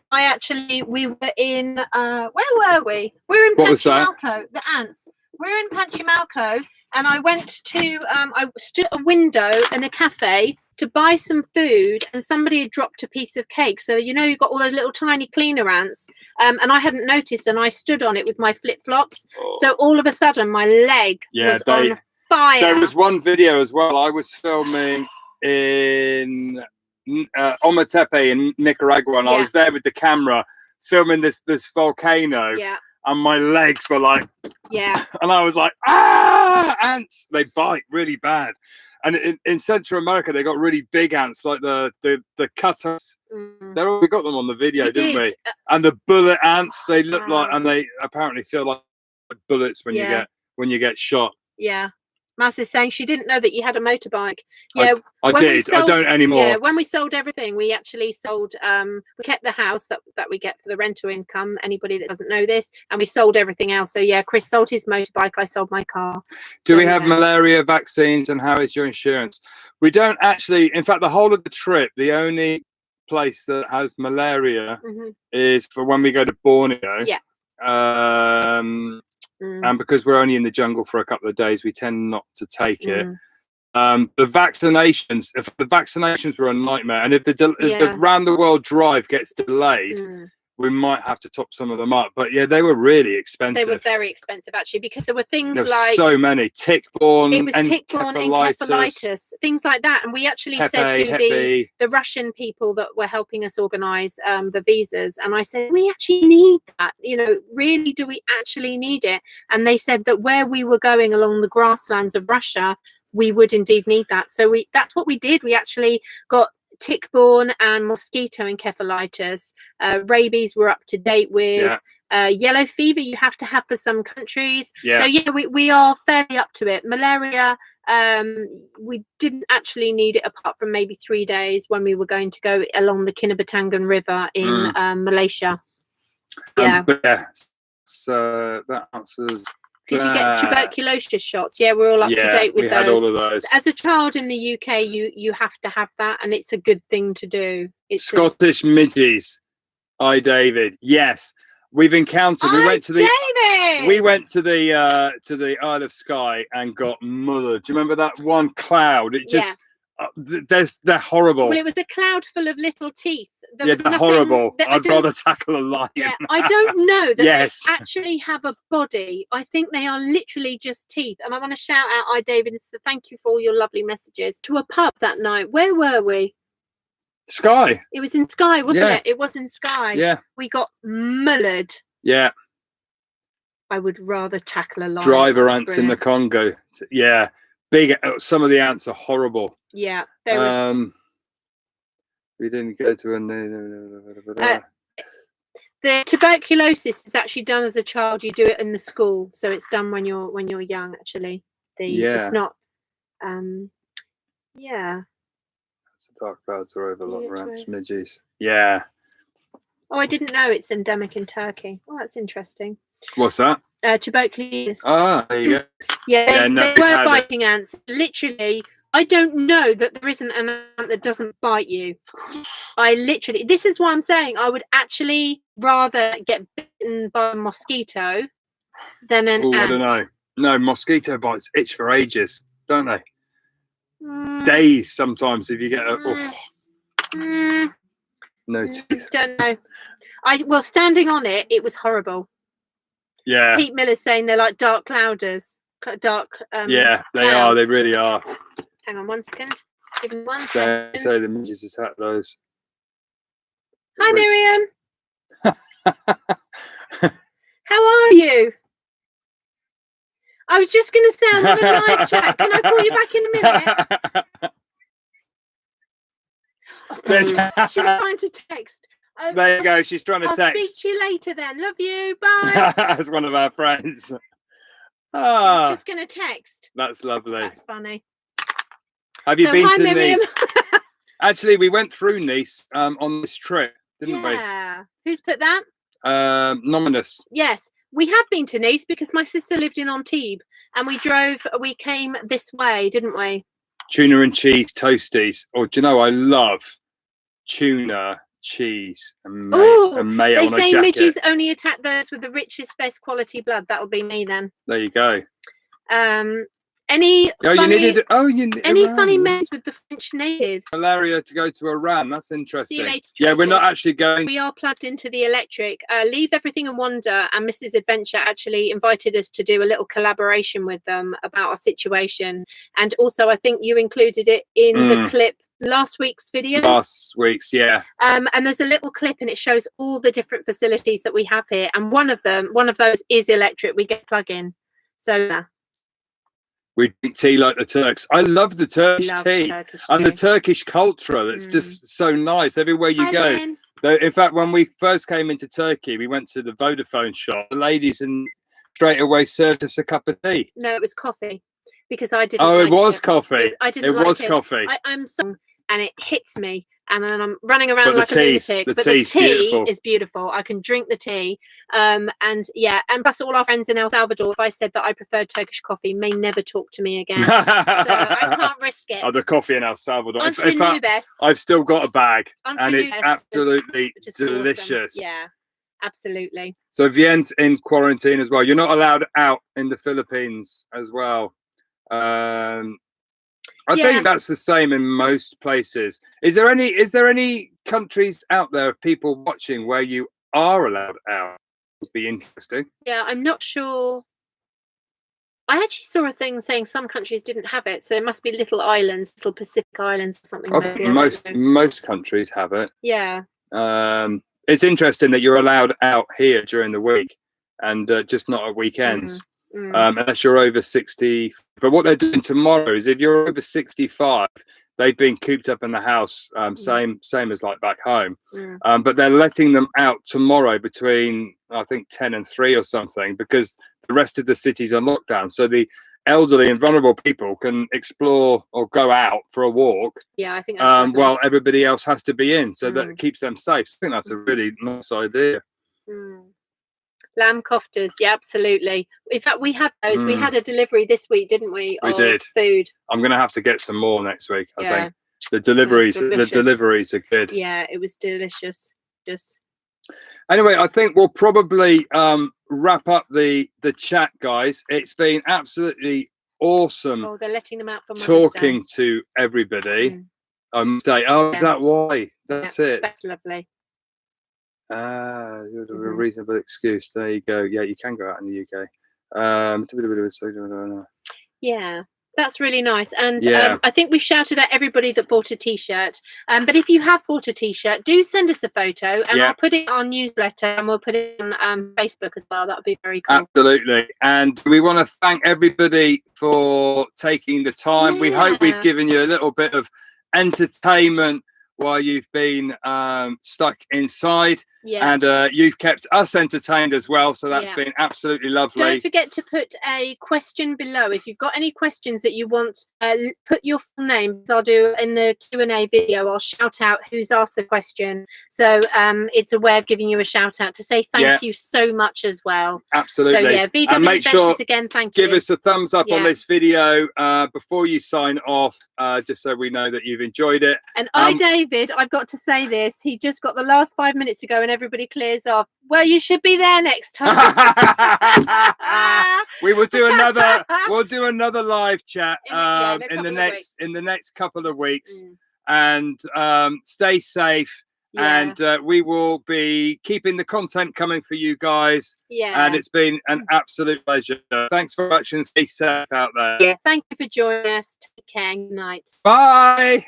were in, where were we? We were in Panchimalco, the ants. We were in Panchimalco, and I went to, I stood at a window in a cafe to buy some food, and somebody had dropped a piece of cake. So, you know, you've got all those little tiny cleaner ants, and I hadn't noticed, and I stood on it with my flip-flops. Oh. So all of a sudden, my leg was on fire. There was one video as well. I was filming in Ometepe in Nicaragua, and I was there with the camera filming this volcano. Yeah. and my legs were like, yeah, and I was like, ah, ants. They bite really bad. And in Central America, they got really big ants, like the cutters. We got them on the video, didn't we? And the bullet ants, they look like, and they apparently feel like bullets when you get shot. Yeah. Maz is saying she didn't know that you had a motorbike. Yeah, I did. I don't anymore. Yeah, when we sold everything, we actually sold. We kept the house that we get for the rental income. Anybody that doesn't know this, and we sold everything else. So yeah, Chris sold his motorbike. I sold my car. Do we have malaria vaccines, and how is your insurance? We don't actually. In fact, the whole of the trip, the only place that has malaria is for when we go to Borneo. Yeah. And because we're only in the jungle for a couple of days, we tend not to take it. The vaccinations were a nightmare, and if the round the world drive gets delayed, we might have to top some of them up. But yeah, they were really expensive. They were very expensive actually, because there were things there like so many tick-borne, it was tick-borne encephalitis, things like that. And we actually said to the Russian people that were helping us organise the visas, and I said, we actually need that. You know, really, do we actually need it? And they said that where we were going along the grasslands of Russia, we would indeed need that. So that's what we did. We actually got tick-borne and mosquito encephalitis. Rabies we're up to date with. Yellow fever you have to have for some countries. So yeah, we are fairly up to it. Malaria, we didn't actually need it apart from maybe 3 days when we were going to go along the Kinabatangan River in Malaysia. So that answers. Did you get tuberculosis shots? Yeah, we're all up to date with those. Had all of those. As a child in the UK, you have to have that, and it's a good thing to do. It's Scottish midges. Hi, David. Yes, we've encountered. We went to the Isle of Skye and got mothered. Do you remember that one cloud? It just they're horrible. Well, it was a cloud full of little teeth. They're horrible. I'd rather tackle a lion. Yeah, I don't know that they actually have a body. I think they are literally just teeth. And I want to shout out, David, and thank you for all your lovely messages. To a pub that night. Where were we? Skye. It was in Skye, wasn't it? It was in Skye. Yeah. We got mullered. Yeah. I would rather tackle a lion. Driver ants in the Congo. Yeah. Big. Some of the ants are horrible. Yeah. They were. We didn't go to the tuberculosis is actually done as a child. You do it in the school, so it's done when you're young. Actually, it's not. Yeah. That's the dark clouds are over long ramps, midges. Yeah. Oh, I didn't know it's endemic in Turkey. Well, that's interesting. What's that? Tuberculosis. Ah, there you go. Yeah, they were biting ants. Literally. I don't know that there isn't an ant that doesn't bite you. This is why I'm saying I would actually rather get bitten by a mosquito than an ant. I don't know. No, mosquito bites itch for ages, don't they? Days sometimes if you get no teeth. Don't know. Standing on it, it was horrible. Yeah. Pete Miller's saying they're like dark clouders. Yeah, they are. They really are. Hang on 1 second. Just give me 1 second. So the midges attack those. Hi, Marianne. How are you? I was just going to say I'm on a live chat. Can I call you back in a minute? She was trying to text. There you go. She's trying to text. I'll speak to you later then. Love you. Bye. That's one of our friends. She's just going to text. That's lovely. That's funny. Have you been to Nice? Actually, we went through Nice on this trip, didn't we? Yeah. Who's put that? Nominous. Yes. We have been to Nice because my sister lived in Antibes and we came this way, didn't we? Tuna and cheese toasties. Or do you know, I love tuna, cheese and mayo on a jacket. They say midges only attack those with the richest, best quality blood. That'll be me then. There you go. Any funny, any Iran. funny memories with the French natives? Malaria to go to Iran. That's interesting. See you later, Yeah, we're Tracy. not actually going. We are plugged into the electric. Leave Everything and Wander and Mrs. Adventure actually invited us to do a little collaboration with them about our situation. And also, I think you included it in the clip last week's video. Last week's, yeah. And there's a little clip and it shows all the different facilities that we have here. And one of those is electric. We get plug in. So we drink tea like the Turks. I love the Turkish tea and the Turkish culture. That's just so nice everywhere you go. Ben. In fact, when we first came into Turkey, we went to the Vodafone shop. The ladies and straight away served us a cup of tea. No, it was coffee because I didn't. Oh, like it was coffee. It was coffee. I'm so, and it hits me. And then I'm running around like a lunatic. But the tea is beautiful. I can drink the tea. And yeah, and plus all our friends in El Salvador, if I said that I preferred Turkish coffee, may never talk to me again. So I can't risk it. Oh, the coffee in El Salvador. In fact, I've still got a bag and it's Nubes absolutely delicious. Awesome. Yeah, absolutely. So Vienne's in quarantine as well. You're not allowed out in the Philippines as well. I think that's the same in most places. Is there any countries out there of people watching where you are allowed out? Would be interesting. Yeah, I'm not sure. I actually saw a thing saying some countries didn't have it, so it must be little islands, little Pacific islands or something. Maybe. Most countries have it. Yeah. It's interesting that you're allowed out here during the week and just not at weekends. Unless you're over 60. But what they're doing tomorrow is if you're over 65, they've been cooped up in the house, same as like back home. But they're letting them out tomorrow between, I think, 10 and 3 or something, because the rest of the city's on lockdown. So the elderly and vulnerable people can explore or go out for a walk. Yeah, I think that's while everybody else has to be in. So that keeps them safe. So I think that's a really nice idea. Lamb koftas, yeah, absolutely. In fact, we had those. We had a delivery this week, didn't we? We did. Food. I'm going to have to get some more next week. I think the deliveries are good. Yeah, it was delicious. Anyway, I think we'll probably wrap up the chat, guys. It's been absolutely awesome. Oh, they're letting them out for talking to everybody. Is that why? That's it. That's lovely. A reasonable excuse. There you go. Yeah, you can go out in the UK. Yeah, that's really nice. And I think we've shouted at everybody that bought a t-shirt. But if you have bought a t-shirt, do send us a photo and I'll put it on newsletter and we'll put it on Facebook as well. That would be very cool. Absolutely. And we want to thank everybody for taking the time. We hope we've given you a little bit of entertainment while you've been stuck inside, and you've kept us entertained as well, so that's been absolutely lovely. Don't forget to put a question below if you've got any questions that you want. Put your full name. I'll do in the Q&A video. I'll shout out who's asked the question, so it's a way of giving you a shout out to say thank you so much as well. Absolutely. So yeah, VW and make sure again, thank you. Give us a thumbs up on this video before you sign off, just so we know that you've enjoyed it. And David, I've got to say this. He just got the last 5 minutes to go and everybody clears off. Well, you should be there next time. We will do another. We'll do another live chat in the next couple of weeks. And stay safe. And we will be keeping the content coming for you guys. And it's been an absolute pleasure. Thanks very much and stay safe out there. Thank you for joining us. Take care. Good night. Bye.